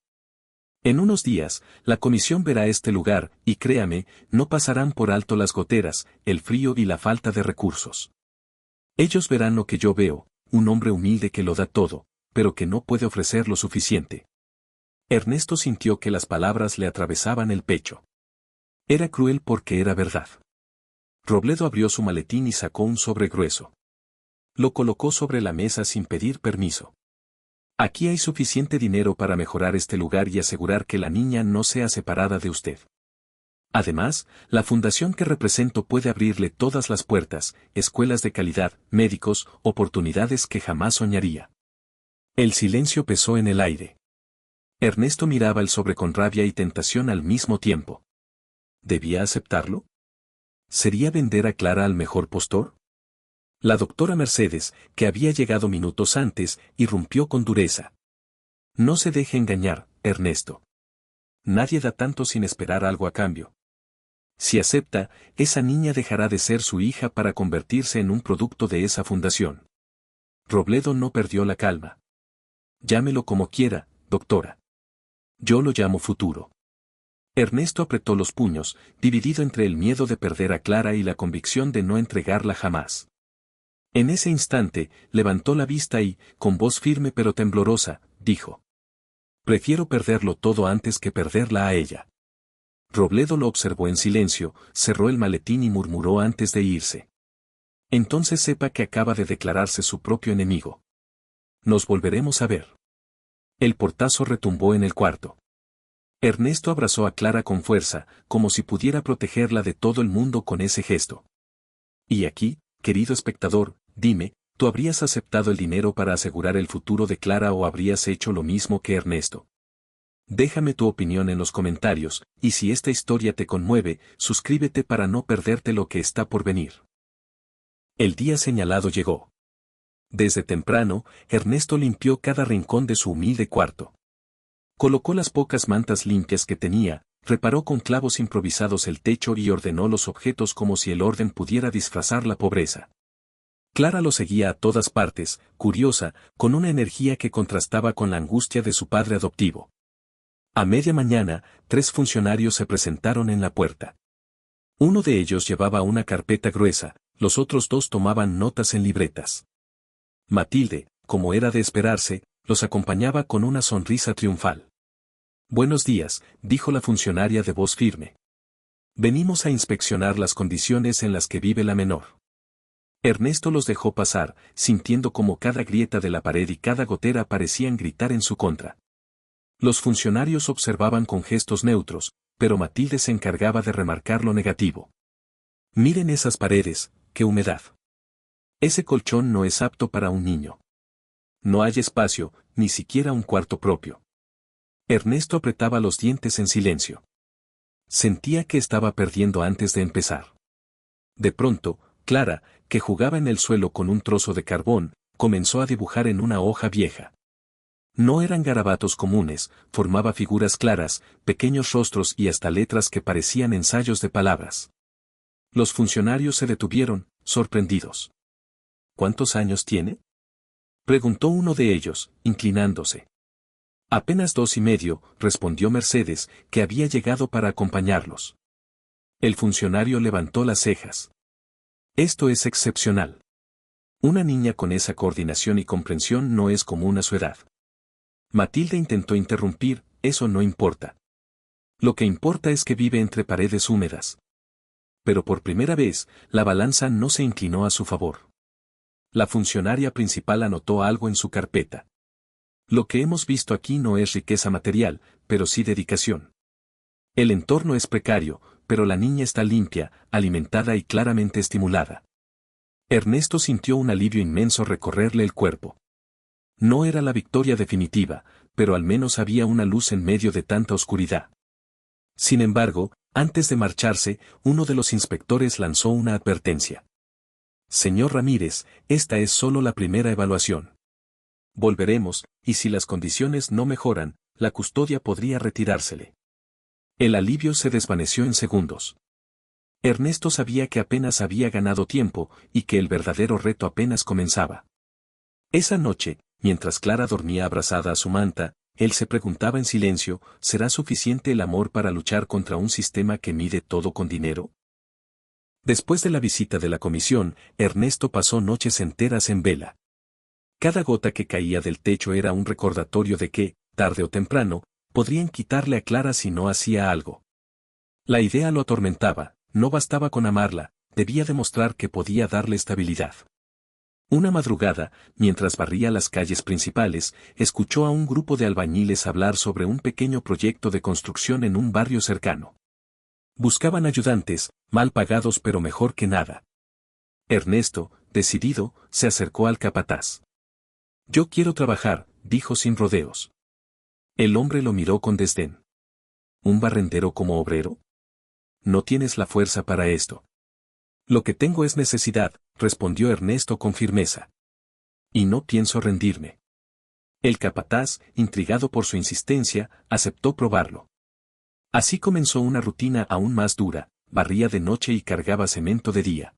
Speaker 1: En unos días, la comisión verá este lugar, y créame, no pasarán por alto las goteras, el frío y la falta de recursos. Ellos verán lo que yo veo, un hombre humilde que lo da todo, pero que no puede ofrecer lo suficiente. Ernesto sintió que las palabras le atravesaban el pecho. Era cruel porque era verdad. Robledo abrió su maletín y sacó un sobre grueso. Lo colocó sobre la mesa sin pedir permiso. Aquí hay suficiente dinero para mejorar este lugar y asegurar que la niña no sea separada de usted. Además, la fundación que represento puede abrirle todas las puertas, escuelas de calidad, médicos, oportunidades que jamás soñaría. El silencio pesó en el aire. Ernesto miraba el sobre con rabia y tentación al mismo tiempo. ¿Debía aceptarlo? ¿Sería vender a Clara al mejor postor? La doctora Mercedes, que había llegado minutos antes, irrumpió con dureza. No se deje engañar, Ernesto. Nadie da tanto sin esperar algo a cambio. Si acepta, esa niña dejará de ser su hija para convertirse en un producto de esa fundación. Robledo no perdió la calma. Llámelo como quiera, doctora. Yo lo llamo futuro. Ernesto apretó los puños, dividido entre el miedo de perder a Clara y la convicción de no entregarla jamás. En ese instante, levantó la vista y, con voz firme pero temblorosa, dijo: «Prefiero perderlo todo antes que perderla a ella». Robledo lo observó en silencio, cerró el maletín y murmuró antes de irse: «Entonces sepa que acaba de declararse su propio enemigo. Nos volveremos a ver». El portazo retumbó en el cuarto. Ernesto abrazó a Clara con fuerza, como si pudiera protegerla de todo el mundo con ese gesto. Y aquí, querido espectador, dime, ¿tú habrías aceptado el dinero para asegurar el futuro de Clara o habrías hecho lo mismo que Ernesto? Déjame tu opinión en los comentarios, y si esta historia te conmueve, suscríbete para no perderte lo que está por venir. El día señalado llegó. Desde temprano, Ernesto limpió cada rincón de su humilde cuarto. Colocó las pocas mantas limpias que tenía, reparó con clavos improvisados el techo y ordenó los objetos como si el orden pudiera disfrazar la pobreza. Clara lo seguía a todas partes, curiosa, con una energía que contrastaba con la angustia de su padre adoptivo. A media mañana, 3 funcionarios se presentaron en la puerta. Uno de ellos llevaba una carpeta gruesa, los otros 2 tomaban notas en libretas. Matilde, como era de esperarse, los acompañaba con una sonrisa triunfal. «Buenos días», dijo la funcionaria de voz firme. «Venimos a inspeccionar las condiciones en las que vive la menor». Ernesto los dejó pasar, sintiendo como cada grieta de la pared y cada gotera parecían gritar en su contra. Los funcionarios observaban con gestos neutros, pero Matilde se encargaba de remarcar lo negativo. «Miren esas paredes, qué humedad. Ese colchón no es apto para un niño. No hay espacio, ni siquiera un cuarto propio». Ernesto apretaba los dientes en silencio. Sentía que estaba perdiendo antes de empezar. De pronto, Clara, que jugaba en el suelo con un trozo de carbón, comenzó a dibujar en una hoja vieja. No eran garabatos comunes, formaba figuras claras, pequeños rostros y hasta letras que parecían ensayos de palabras. Los funcionarios se detuvieron, sorprendidos. «¿Cuántos años tiene?», preguntó uno de ellos, inclinándose. «Apenas 2 y medio», respondió Mercedes, que había llegado para acompañarlos. El funcionario levantó las cejas. «Esto es excepcional. Una niña con esa coordinación y comprensión no es común a su edad». Matilde intentó interrumpir: «Eso no importa. Lo que importa es que vive entre paredes húmedas». Pero por primera vez, la balanza no se inclinó a su favor. La funcionaria principal anotó algo en su carpeta. «Lo que hemos visto aquí no es riqueza material, pero sí dedicación. El entorno es precario, pero la niña está limpia, alimentada y claramente estimulada». Ernesto sintió un alivio inmenso recorrerle el cuerpo. No era la victoria definitiva, pero al menos había una luz en medio de tanta oscuridad. Sin embargo, antes de marcharse, uno de los inspectores lanzó una advertencia. «Señor Ramírez, esta es solo la primera evaluación. Volveremos, y si las condiciones no mejoran, la custodia podría retirársele. El alivio se desvaneció en segundos. Ernesto sabía que apenas había ganado tiempo, y que el verdadero reto apenas comenzaba. Esa noche, mientras Clara dormía abrazada a su manta, él se preguntaba en silencio, ¿será suficiente el amor para luchar contra un sistema que mide todo con dinero? Después de la visita de la comisión, Ernesto pasó noches enteras en vela. Cada gota que caía del techo era un recordatorio de que, tarde o temprano, podrían quitarle a Clara si no hacía algo. La idea lo atormentaba, no bastaba con amarla, debía demostrar que podía darle estabilidad. Una madrugada, mientras barría las calles principales, escuchó a un grupo de albañiles hablar sobre un pequeño proyecto de construcción en un barrio cercano. Buscaban ayudantes, mal pagados pero mejor que nada. Ernesto, decidido, se acercó al capataz. «Yo quiero trabajar», dijo sin rodeos. El hombre lo miró con desdén. «¿Un barrendero como obrero? No tienes la fuerza para esto». «Lo que tengo es necesidad», respondió Ernesto con firmeza. «Y no pienso rendirme». El capataz, intrigado por su insistencia, aceptó probarlo. Así comenzó una rutina aún más dura, barría de noche y cargaba cemento de día.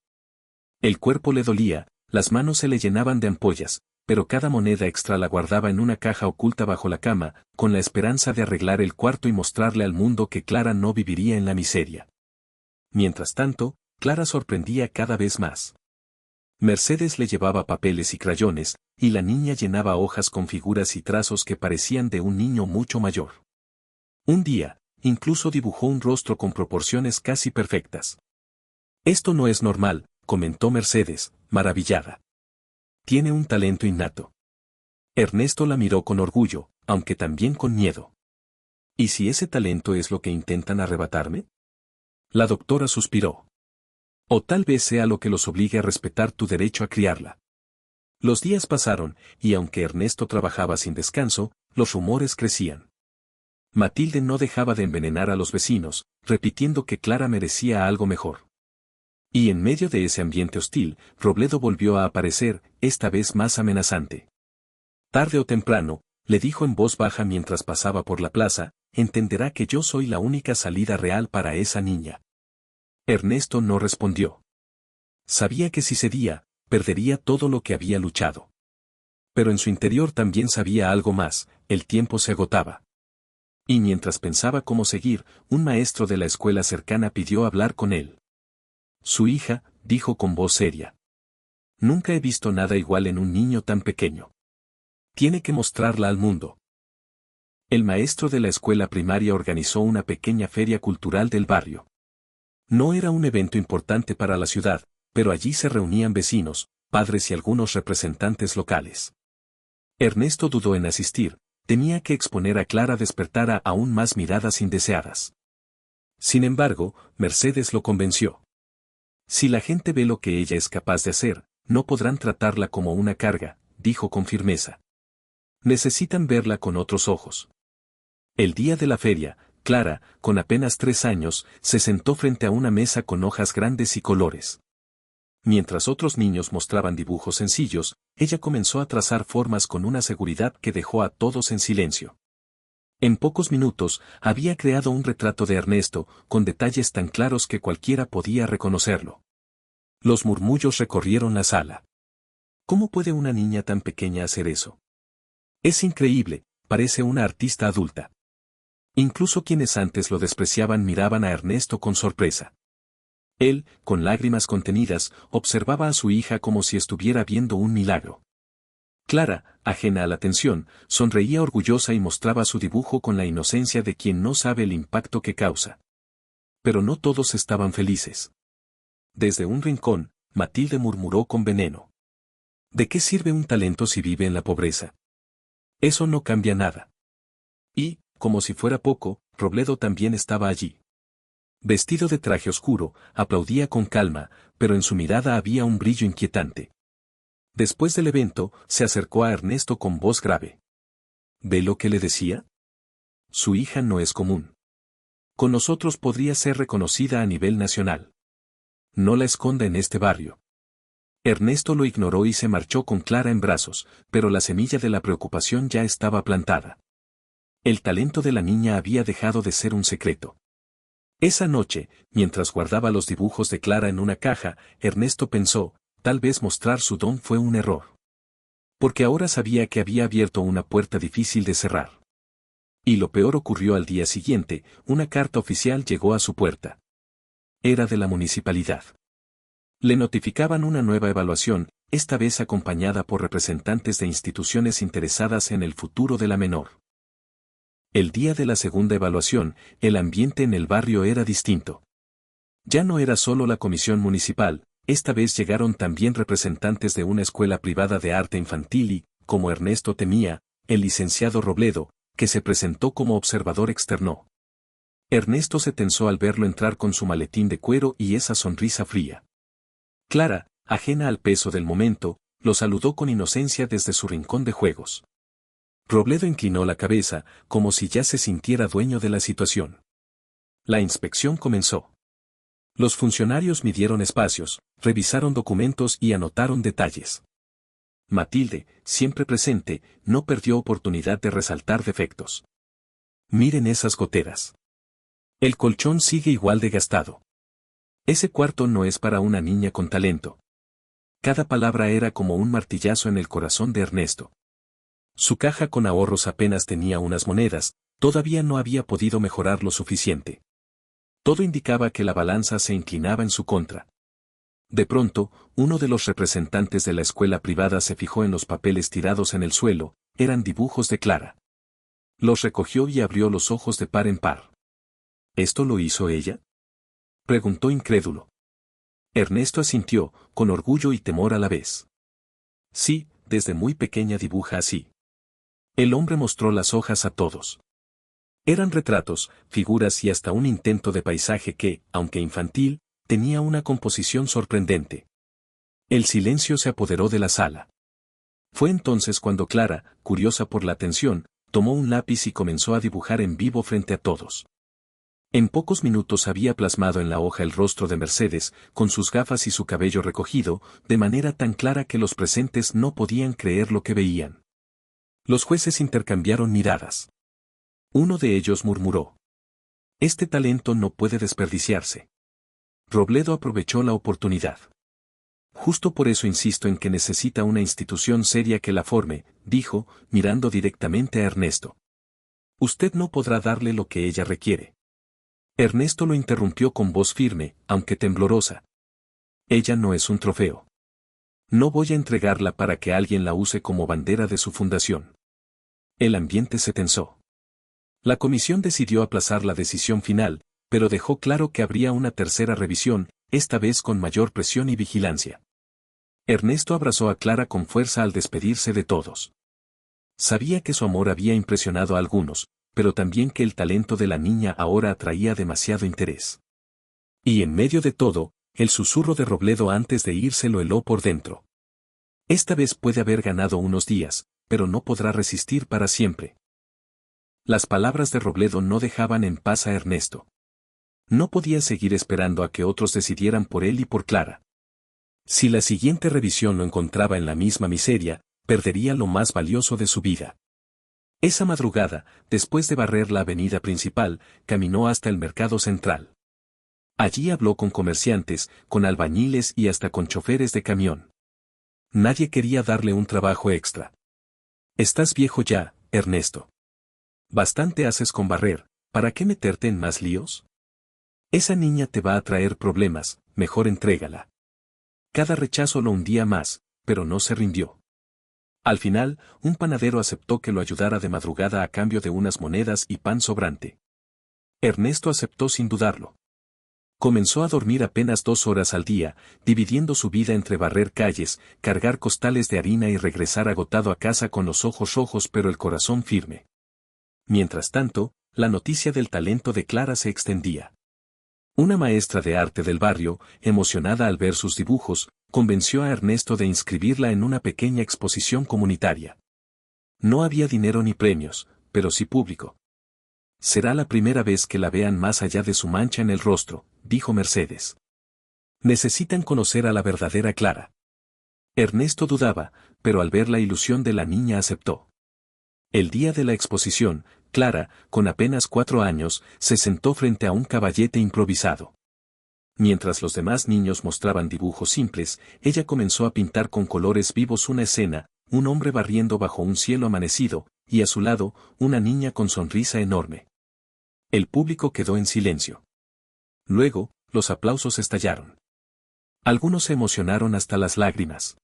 Speaker 1: El cuerpo le dolía, las manos se le llenaban de ampollas, pero cada moneda extra la guardaba en una caja oculta bajo la cama, con la esperanza de arreglar el cuarto y mostrarle al mundo que Clara no viviría en la miseria. Mientras tanto, Clara sorprendía cada vez más. Mercedes le llevaba papeles y crayones, y la niña llenaba hojas con figuras y trazos que parecían de un niño mucho mayor. Un día, incluso dibujó un rostro con proporciones casi perfectas. «Esto no es normal», comentó Mercedes, maravillada. «Tiene un talento innato». Ernesto la miró con orgullo, aunque también con miedo. «¿Y si ese talento es lo que intentan arrebatarme?». La doctora suspiró. «O tal vez sea lo que los obligue a respetar tu derecho a criarla». Los días pasaron, y aunque Ernesto trabajaba sin descanso, los rumores crecían. Matilde no dejaba de envenenar a los vecinos, repitiendo que Clara merecía algo mejor. Y en medio de ese ambiente hostil, Robledo volvió a aparecer, esta vez más amenazante. «Tarde o temprano», le dijo en voz baja mientras pasaba por la plaza, «entenderá que yo soy la única salida real para esa niña». Ernesto no respondió. Sabía que si cedía, perdería todo lo que había luchado. Pero en su interior también sabía algo más, el tiempo se agotaba. Y mientras pensaba cómo seguir, un maestro de la escuela cercana pidió hablar con él. «Su hija», dijo con voz seria. «Nunca he visto nada igual en un niño tan pequeño. Tiene que mostrarla al mundo». El maestro de la escuela primaria organizó una pequeña feria cultural del barrio. No era un evento importante para la ciudad, pero allí se reunían vecinos, padres y algunos representantes locales. Ernesto dudó en asistir, temía que exponer a Clara despertara aún más miradas indeseadas. Sin embargo, Mercedes lo convenció. «Si la gente ve lo que ella es capaz de hacer, no podrán tratarla como una carga», dijo con firmeza. «Necesitan verla con otros ojos». El día de la feria, Clara, con apenas 3 años, se sentó frente a una mesa con hojas grandes y colores. Mientras otros niños mostraban dibujos sencillos, ella comenzó a trazar formas con una seguridad que dejó a todos en silencio. En pocos minutos, había creado un retrato de Ernesto, con detalles tan claros que cualquiera podía reconocerlo. Los murmullos recorrieron la sala. «¿Cómo puede una niña tan pequeña hacer eso? Es increíble, parece una artista adulta». Incluso quienes antes lo despreciaban miraban a Ernesto con sorpresa. Él, con lágrimas contenidas, observaba a su hija como si estuviera viendo un milagro. Clara, ajena a la tensión, sonreía orgullosa y mostraba su dibujo con la inocencia de quien no sabe el impacto que causa. Pero no todos estaban felices. Desde un rincón, Matilde murmuró con veneno. «¿De qué sirve un talento si vive en la pobreza? Eso no cambia nada». Y, como si fuera poco, Robledo también estaba allí. Vestido de traje oscuro, aplaudía con calma, pero en su mirada había un brillo inquietante. Después del evento, se acercó a Ernesto con voz grave. ¿Ve lo que le decía? Su hija no es común. Con nosotros podría ser reconocida a nivel nacional. No la esconda en este barrio. Ernesto lo ignoró y se marchó con Clara en brazos, pero la semilla de la preocupación ya estaba plantada. El talento de la niña había dejado de ser un secreto. Esa noche, mientras guardaba los dibujos de Clara en una caja, Ernesto pensó, tal vez mostrar su don fue un error. Porque ahora sabía que había abierto una puerta difícil de cerrar. Y lo peor ocurrió al día siguiente, una carta oficial llegó a su puerta. Era de la municipalidad. Le notificaban una nueva evaluación, esta vez acompañada por representantes de instituciones interesadas en el futuro de la menor. El día de la segunda evaluación, el ambiente en el barrio era distinto. Ya no era solo la comisión municipal, esta vez llegaron también representantes de una escuela privada de arte infantil y, como Ernesto temía, el licenciado Robledo, que se presentó como observador externo. Ernesto se tensó al verlo entrar con su maletín de cuero y esa sonrisa fría. Clara, ajena al peso del momento, lo saludó con inocencia desde su rincón de juegos. Robledo inclinó la cabeza, como si ya se sintiera dueño de la situación. La inspección comenzó. Los funcionarios midieron espacios, revisaron documentos y anotaron detalles. Matilde, siempre presente, no perdió oportunidad de resaltar defectos. Miren esas goteras. El colchón sigue igual de gastado. Ese cuarto no es para una niña con talento. Cada palabra era como un martillazo en el corazón de Ernesto. Su caja con ahorros apenas tenía unas monedas, todavía no había podido mejorar lo suficiente. Todo indicaba que la balanza se inclinaba en su contra. De pronto, uno de los representantes de la escuela privada se fijó en los papeles tirados en el suelo, eran dibujos de Clara. Los recogió y abrió los ojos de par en par. ¿Esto lo hizo ella?, preguntó incrédulo. Ernesto asintió, con orgullo y temor a la vez. Sí, desde muy pequeña dibuja así. El hombre mostró las hojas a todos. Eran retratos, figuras y hasta un intento de paisaje que, aunque infantil, tenía una composición sorprendente. El silencio se apoderó de la sala. Fue entonces cuando Clara, curiosa por la atención, tomó un lápiz y comenzó a dibujar en vivo frente a todos. En pocos minutos había plasmado en la hoja el rostro de Mercedes, con sus gafas y su cabello recogido, de manera tan clara que los presentes no podían creer lo que veían. Los jueces intercambiaron miradas. Uno de ellos murmuró: «Este talento no puede desperdiciarse». Robledo aprovechó la oportunidad. «Justo por eso insisto en que necesita una institución seria que la forme», dijo, mirando directamente a Ernesto. «Usted no podrá darle lo que ella requiere». Ernesto lo interrumpió con voz firme, aunque temblorosa. «Ella no es un trofeo. No voy a entregarla para que alguien la use como bandera de su fundación». El ambiente se tensó. La comisión decidió aplazar la decisión final, pero dejó claro que habría una tercera revisión, esta vez con mayor presión y vigilancia. Ernesto abrazó a Clara con fuerza al despedirse de todos. Sabía que su amor había impresionado a algunos, pero también que el talento de la niña ahora atraía demasiado interés. Y en medio de todo, el susurro de Robledo antes de irse lo heló por dentro. Esta vez puede haber ganado unos días, pero no podrá resistir para siempre. Las palabras de Robledo no dejaban en paz a Ernesto. No podía seguir esperando a que otros decidieran por él y por Clara. Si la siguiente revisión lo encontraba en la misma miseria, perdería lo más valioso de su vida. Esa madrugada, después de barrer la avenida principal, caminó hasta el mercado central. Allí habló con comerciantes, con albañiles y hasta con choferes de camión. Nadie quería darle un trabajo extra. «Estás viejo ya, Ernesto. Bastante haces con barrer, ¿para qué meterte en más líos? Esa niña te va a traer problemas, mejor entrégala». Cada rechazo lo hundía más, pero no se rindió. Al final, un panadero aceptó que lo ayudara de madrugada a cambio de unas monedas y pan sobrante. Ernesto aceptó sin dudarlo. Comenzó a dormir apenas 2 horas al día, dividiendo su vida entre barrer calles, cargar costales de harina y regresar agotado a casa con los ojos rojos pero el corazón firme. Mientras tanto, la noticia del talento de Clara se extendía. Una maestra de arte del barrio, emocionada al ver sus dibujos, convenció a Ernesto de inscribirla en una pequeña exposición comunitaria. No había dinero ni premios, pero sí público. «Será la primera vez que la vean más allá de su mancha en el rostro», dijo Mercedes. «Necesitan conocer a la verdadera Clara». Ernesto dudaba, pero al ver la ilusión de la niña aceptó. El día de la exposición, Clara, con apenas 4 años, se sentó frente a un caballete improvisado. Mientras los demás niños mostraban dibujos simples, ella comenzó a pintar con colores vivos una escena, un hombre barriendo bajo un cielo amanecido, y a su lado, una niña con sonrisa enorme. El público quedó en silencio. Luego, los aplausos estallaron. Algunos se emocionaron hasta las lágrimas.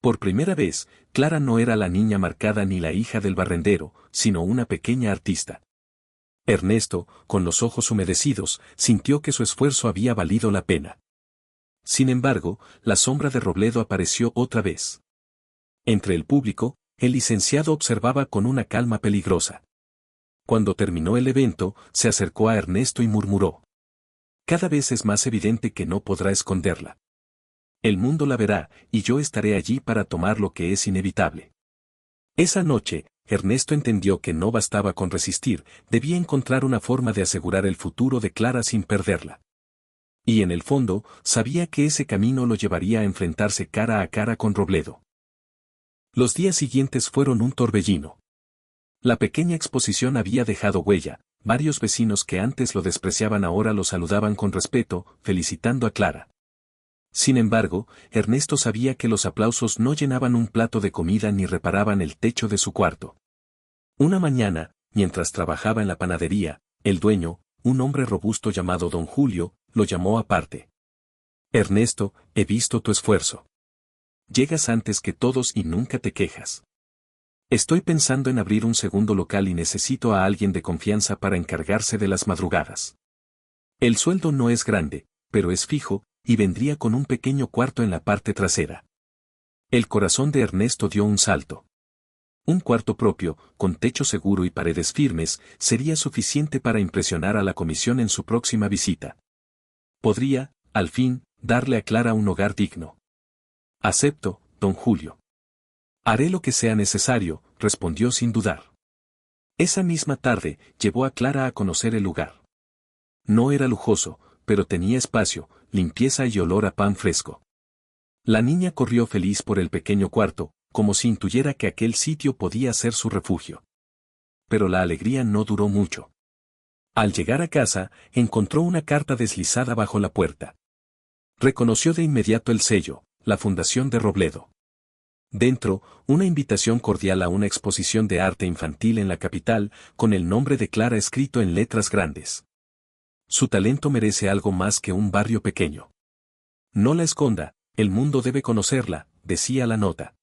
Speaker 1: Por primera vez, Clara no era la niña marcada ni la hija del barrendero, sino una pequeña artista. Ernesto, con los ojos humedecidos, sintió que su esfuerzo había valido la pena. Sin embargo, la sombra de Robledo apareció otra vez. Entre el público, el licenciado observaba con una calma peligrosa. Cuando terminó el evento, se acercó a Ernesto y murmuró: «Cada vez es más evidente que no podrá esconderla. El mundo la verá, y yo estaré allí para tomar lo que es inevitable». Esa noche, Ernesto entendió que no bastaba con resistir, debía encontrar una forma de asegurar el futuro de Clara sin perderla. Y en el fondo, sabía que ese camino lo llevaría a enfrentarse cara a cara con Robledo. Los días siguientes fueron un torbellino. La pequeña exposición había dejado huella, varios vecinos que antes lo despreciaban ahora lo saludaban con respeto, felicitando a Clara. Sin embargo, Ernesto sabía que los aplausos no llenaban un plato de comida ni reparaban el techo de su cuarto. Una mañana, mientras trabajaba en la panadería, el dueño, un hombre robusto llamado Don Julio, lo llamó aparte. «Ernesto, he visto tu esfuerzo. Llegas antes que todos y nunca te quejas. Estoy pensando en abrir un segundo local y necesito a alguien de confianza para encargarse de las madrugadas. El sueldo no es grande, pero es fijo, y vendría con un pequeño cuarto en la parte trasera». El corazón de Ernesto dio un salto. Un cuarto propio, con techo seguro y paredes firmes, sería suficiente para impresionar a la comisión en su próxima visita. Podría, al fin, darle a Clara un hogar digno. «Acepto, don Julio. Haré lo que sea necesario», respondió sin dudar. Esa misma tarde, llevó a Clara a conocer el lugar. No era lujoso, pero tenía espacio, limpieza y olor a pan fresco. La niña corrió feliz por el pequeño cuarto, como si intuyera que aquel sitio podía ser su refugio. Pero la alegría no duró mucho. Al llegar a casa, encontró una carta deslizada bajo la puerta. Reconoció de inmediato el sello, la Fundación de Robledo. Dentro, una invitación cordial a una exposición de arte infantil en la capital, con el nombre de Clara escrito en letras grandes. Su talento merece algo más que un barrio pequeño. No la esconda, el mundo debe conocerla, decía la nota.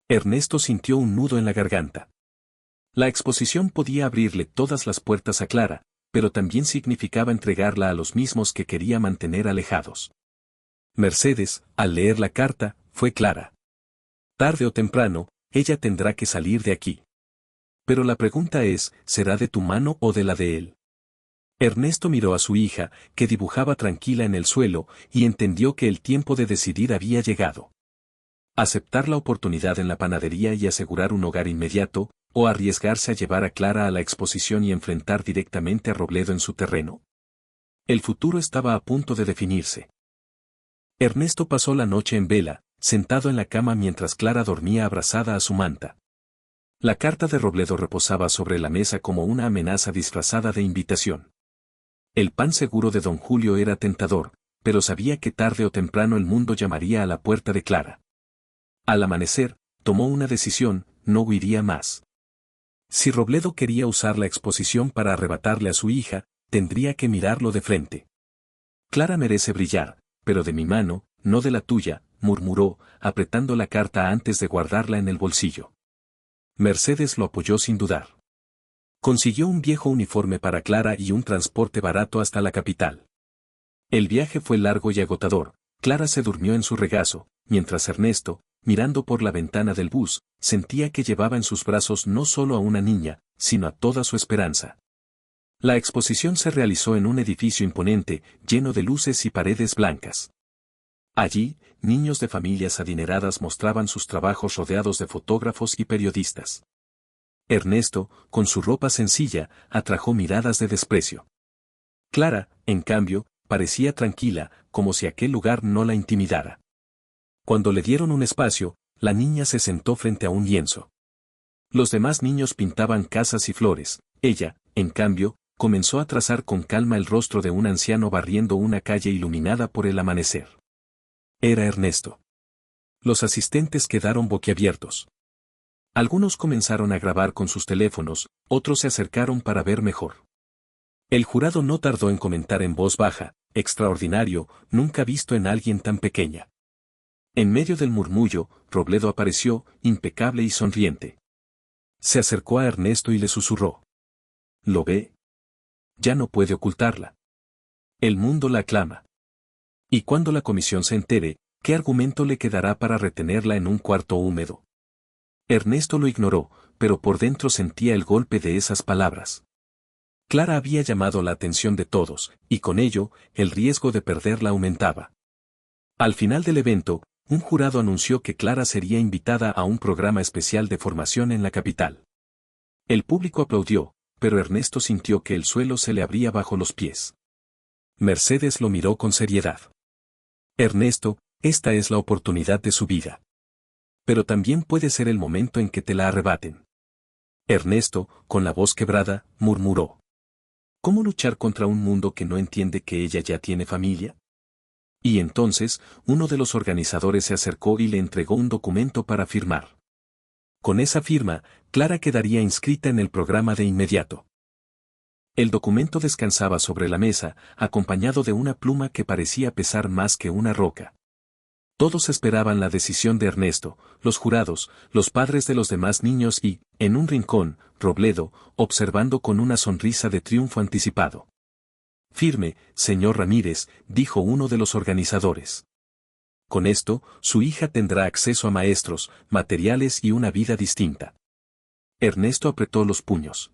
Speaker 1: Ernesto sintió un nudo en la garganta. La exposición podía abrirle todas las puertas a Clara, pero también significaba entregarla a los mismos que quería mantener alejados. Mercedes, al leer la carta, fue clara. Tarde o temprano, ella tendrá que salir de aquí. Pero la pregunta es, ¿será de tu mano o de la de él? Ernesto miró a su hija, que dibujaba tranquila en el suelo, y entendió que el tiempo de decidir había llegado. Aceptar la oportunidad en la panadería y asegurar un hogar inmediato, o arriesgarse a llevar a Clara a la exposición y enfrentar directamente a Robledo en su terreno. El futuro estaba a punto de definirse. Ernesto pasó la noche en vela, sentado en la cama mientras Clara dormía abrazada a su manta. La carta de Robledo reposaba sobre la mesa como una amenaza disfrazada de invitación. El pan seguro de don Julio era tentador, pero sabía que tarde o temprano el mundo llamaría a la puerta de Clara. Al amanecer, tomó una decisión, no huiría más. Si Robledo quería usar la exposición para arrebatarle a su hija, tendría que mirarlo de frente. «Clara merece brillar, pero de mi mano, no de la tuya», murmuró, apretando la carta antes de guardarla en el bolsillo. Mercedes lo apoyó sin dudar. Consiguió un viejo uniforme para Clara y un transporte barato hasta la capital. El viaje fue largo y agotador. Clara se durmió en su regazo, mientras Ernesto, mirando por la ventana del bus, sentía que llevaba en sus brazos no solo a una niña, sino a toda su esperanza. La exposición se realizó en un edificio imponente, lleno de luces y paredes blancas. Allí, niños de familias adineradas mostraban sus trabajos rodeados de fotógrafos y periodistas. Ernesto, con su ropa sencilla, atrajo miradas de desprecio. Clara, en cambio, parecía tranquila, como si aquel lugar no la intimidara. Cuando le dieron un espacio, la niña se sentó frente a un lienzo. Los demás niños pintaban casas y flores, ella, en cambio, comenzó a trazar con calma el rostro de un anciano barriendo una calle iluminada por el amanecer. Era Ernesto. Los asistentes quedaron boquiabiertos. Algunos comenzaron a grabar con sus teléfonos, otros se acercaron para ver mejor. El jurado no tardó en comentar en voz baja: extraordinario, nunca visto en alguien tan pequeña. En medio del murmullo, Robledo apareció, impecable y sonriente. Se acercó a Ernesto y le susurró: ¿Lo ve? Ya no puede ocultarla. El mundo la aclama. Y cuando la comisión se entere, ¿qué argumento le quedará para retenerla en un cuarto húmedo? Ernesto lo ignoró, pero por dentro sentía el golpe de esas palabras. Clara había llamado la atención de todos, y con ello, el riesgo de perderla aumentaba. Al final del evento, un jurado anunció que Clara sería invitada a un programa especial de formación en la capital. El público aplaudió, pero Ernesto sintió que el suelo se le abría bajo los pies. Mercedes lo miró con seriedad. Ernesto, esta es la oportunidad de su vida. Pero también puede ser el momento en que te la arrebaten. Ernesto, con la voz quebrada, murmuró: ¿cómo luchar contra un mundo que no entiende que ella ya tiene familia? Y entonces, uno de los organizadores se acercó y le entregó un documento para firmar. Con esa firma, Clara quedaría inscrita en el programa de inmediato. El documento descansaba sobre la mesa, acompañado de una pluma que parecía pesar más que una roca. Todos esperaban la decisión de Ernesto, los jurados, los padres de los demás niños y, en un rincón, Robledo, observando con una sonrisa de triunfo anticipado. Firme, señor Ramírez, dijo uno de los organizadores. Con esto, su hija tendrá acceso a maestros, materiales y una vida distinta. Ernesto apretó los puños.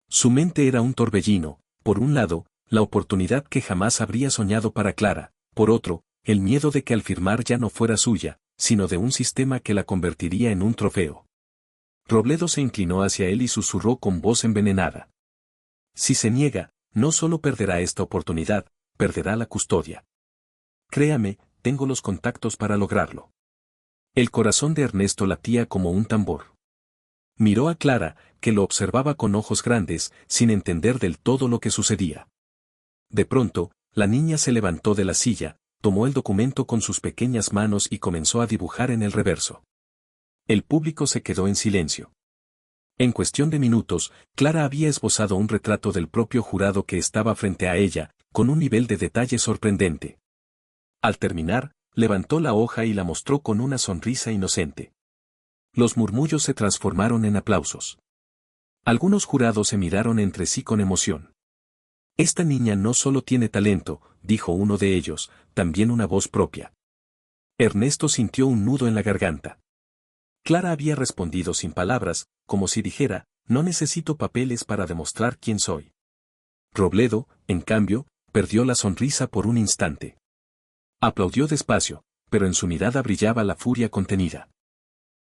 Speaker 1: Su mente era un torbellino: por un lado, la oportunidad que jamás habría soñado para Clara; por otro, el miedo de que al firmar ya no fuera suya, sino de un sistema que la convertiría en un trofeo. Robledo se inclinó hacia él y susurró con voz envenenada: si se niega, no solo perderá esta oportunidad, perderá la custodia. Créame, tengo los contactos para lograrlo. El corazón de Ernesto latía como un tambor. Miró a Clara, que lo observaba con ojos grandes, sin entender del todo lo que sucedía. De pronto, la niña se levantó de la silla, tomó el documento con sus pequeñas manos y comenzó a dibujar en el reverso. El público se quedó en silencio. En cuestión de minutos, Clara había esbozado un retrato del propio jurado que estaba frente a ella, con un nivel de detalle sorprendente. Al terminar, levantó la hoja y la mostró con una sonrisa inocente. Los murmullos se transformaron en aplausos. Algunos jurados se miraron entre sí con emoción. Esta niña no solo tiene talento, dijo uno de ellos, también una voz propia. Ernesto sintió un nudo en la garganta. Clara había respondido sin palabras, como si dijera: no necesito papeles para demostrar quién soy. Robledo, en cambio, perdió la sonrisa por un instante. Aplaudió despacio, pero en su mirada brillaba la furia contenida.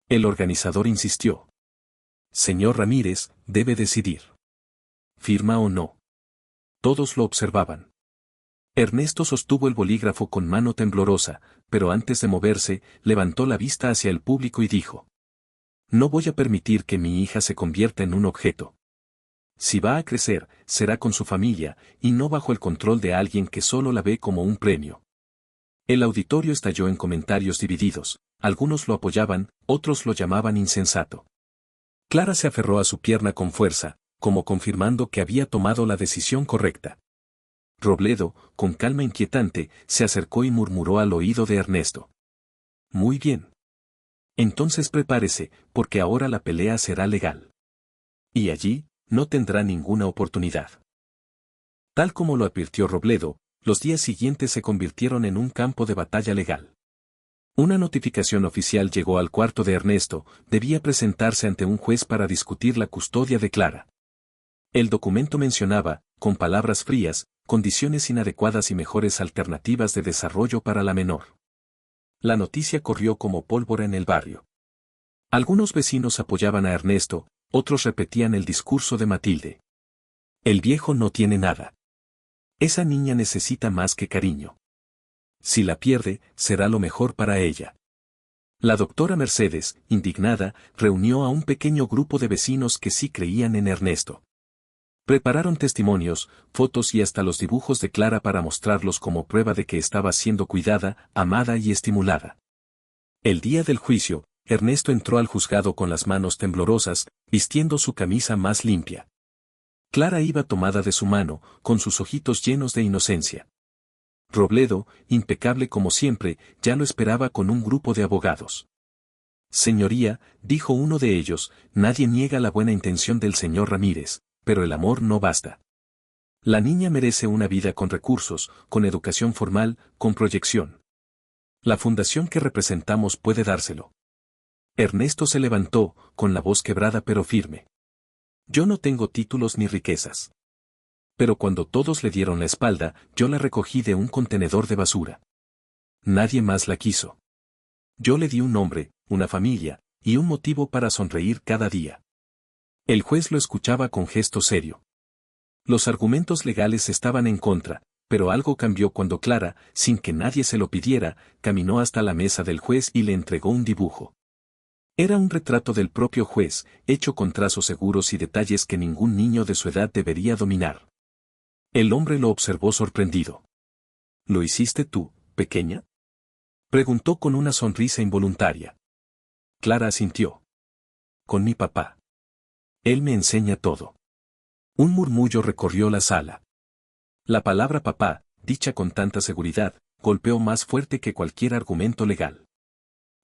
Speaker 1: El organizador insistió: señor Ramírez, debe decidir. ¿Firma o no? Todos lo observaban. Ernesto sostuvo el bolígrafo con mano temblorosa, pero antes de moverse, levantó la vista hacia el público y dijo: no voy a permitir que mi hija se convierta en un objeto. Si va a crecer, será con su familia, y no bajo el control de alguien que solo la ve como un premio. El auditorio estalló en comentarios divididos: algunos lo apoyaban, otros lo llamaban insensato. Clara se aferró a su pierna con fuerza, como confirmando que había tomado la decisión correcta. Robledo, con calma inquietante, se acercó y murmuró al oído de Ernesto: muy bien. Entonces prepárese, porque ahora la pelea será legal. Y allí, no tendrá ninguna oportunidad. Tal como lo advirtió Robledo, los días siguientes se convirtieron en un campo de batalla legal. Una notificación oficial llegó al cuarto de Ernesto: debía presentarse ante un juez para discutir la custodia de Clara. El documento mencionaba, con palabras frías, condiciones inadecuadas y mejores alternativas de desarrollo para la menor. La noticia corrió como pólvora en el barrio. Algunos vecinos apoyaban a Ernesto, otros repetían el discurso de Matilde: el viejo no tiene nada. Esa niña necesita más que cariño. Si la pierde, será lo mejor para ella. La doctora Mercedes, indignada, reunió a un pequeño grupo de vecinos que sí creían en Ernesto. Prepararon testimonios, fotos y hasta los dibujos de Clara para mostrarlos como prueba de que estaba siendo cuidada, amada y estimulada. El día del juicio, Ernesto entró al juzgado con las manos temblorosas, vistiendo su camisa más limpia. Clara iba tomada de su mano, con sus ojitos llenos de inocencia. Robledo, impecable como siempre, ya lo esperaba con un grupo de abogados. Señoría, dijo uno de ellos, nadie niega la buena intención del señor Ramírez, pero el amor no basta. La niña merece una vida con recursos, con educación formal, con proyección. La fundación que representamos puede dárselo. Ernesto se levantó, con la voz quebrada pero firme. Yo no tengo títulos ni riquezas. Pero cuando todos le dieron la espalda, yo la recogí de un contenedor de basura. Nadie más la quiso. Yo le di un nombre, una familia, y un motivo para sonreír cada día. El juez lo escuchaba con gesto serio. Los argumentos legales estaban en contra, pero algo cambió cuando Clara, sin que nadie se lo pidiera, caminó hasta la mesa del juez y le entregó un dibujo. Era un retrato del propio juez, hecho con trazos seguros y detalles que ningún niño de su edad debería dominar. El hombre lo observó sorprendido. ¿Lo hiciste tú, pequeña? Preguntó con una sonrisa involuntaria. Clara asintió. Con mi papá. Él me enseña todo. Un murmullo recorrió la sala. La palabra papá, dicha con tanta seguridad, golpeó más fuerte que cualquier argumento legal.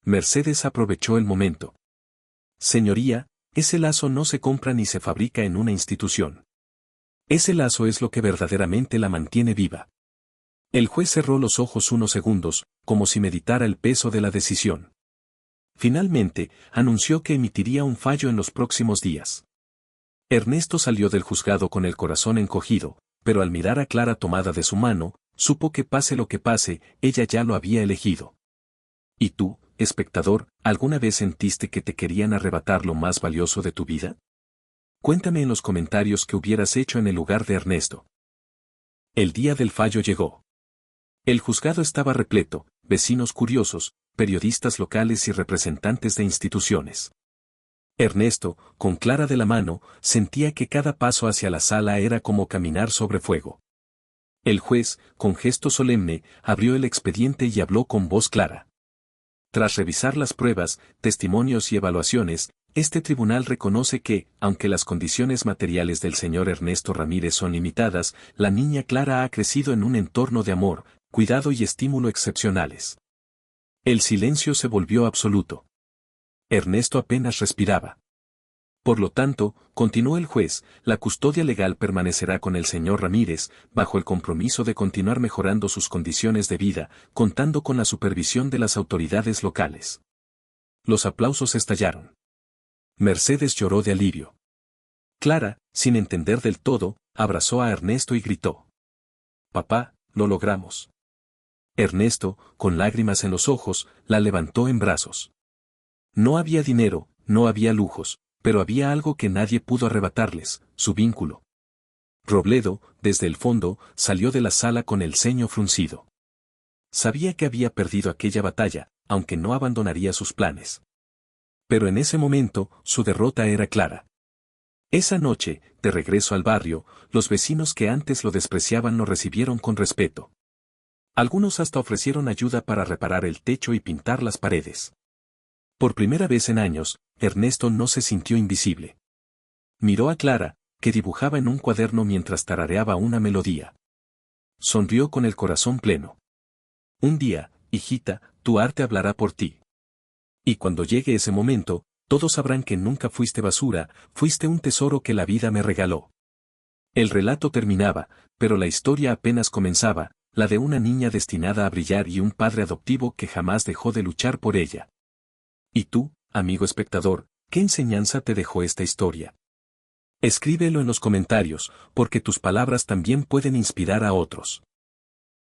Speaker 1: Mercedes aprovechó el momento. Señoría, ese lazo no se compra ni se fabrica en una institución. Ese lazo es lo que verdaderamente la mantiene viva. El juez cerró los ojos unos segundos, como si meditara el peso de la decisión. Finalmente, anunció que emitiría un fallo en los próximos días. Ernesto salió del juzgado con el corazón encogido, pero al mirar a Clara tomada de su mano, supo que pase lo que pase, ella ya lo había elegido. ¿Y tú, espectador, alguna vez sentiste que te querían arrebatar lo más valioso de tu vida? Cuéntame en los comentarios qué hubieras hecho en el lugar de Ernesto. El día del fallo llegó. El juzgado estaba repleto, vecinos curiosos, periodistas locales y representantes de instituciones. Ernesto, con Clara de la mano, sentía que cada paso hacia la sala era como caminar sobre fuego. El juez, con gesto solemne, abrió el expediente y habló con voz clara. Tras revisar las pruebas, testimonios y evaluaciones, este tribunal reconoce que, aunque las condiciones materiales del señor Ernesto Ramírez son limitadas, la niña Clara ha crecido en un entorno de amor, cuidado y estímulo excepcionales. El silencio se volvió absoluto. Ernesto apenas respiraba. Por lo tanto, continuó el juez, la custodia legal permanecerá con el señor Ramírez, bajo el compromiso de continuar mejorando sus condiciones de vida, contando con la supervisión de las autoridades locales. Los aplausos estallaron. Mercedes lloró de alivio. Clara, sin entender del todo, abrazó a Ernesto y gritó. Papá, lo logramos. Ernesto, con lágrimas en los ojos, la levantó en brazos. No había dinero, no había lujos, pero había algo que nadie pudo arrebatarles, su vínculo. Robledo, desde el fondo, salió de la sala con el ceño fruncido. Sabía que había perdido aquella batalla, aunque no abandonaría sus planes. Pero en ese momento, su derrota era clara. Esa noche, de regreso al barrio, los vecinos que antes lo despreciaban lo recibieron con respeto. Algunos hasta ofrecieron ayuda para reparar el techo y pintar las paredes. Por primera vez en años, Ernesto no se sintió invisible. Miró a Clara, que dibujaba en un cuaderno mientras tarareaba una melodía. Sonrió con el corazón pleno. Un día, hijita, tu arte hablará por ti. Y cuando llegue ese momento, todos sabrán que nunca fuiste basura, fuiste un tesoro que la vida me regaló. El relato terminaba, pero la historia apenas comenzaba, la de una niña destinada a brillar y un padre adoptivo que jamás dejó de luchar por ella. ¿Y tú, amigo espectador, qué enseñanza te dejó esta historia? Escríbelo en los comentarios, porque tus palabras también pueden inspirar a otros.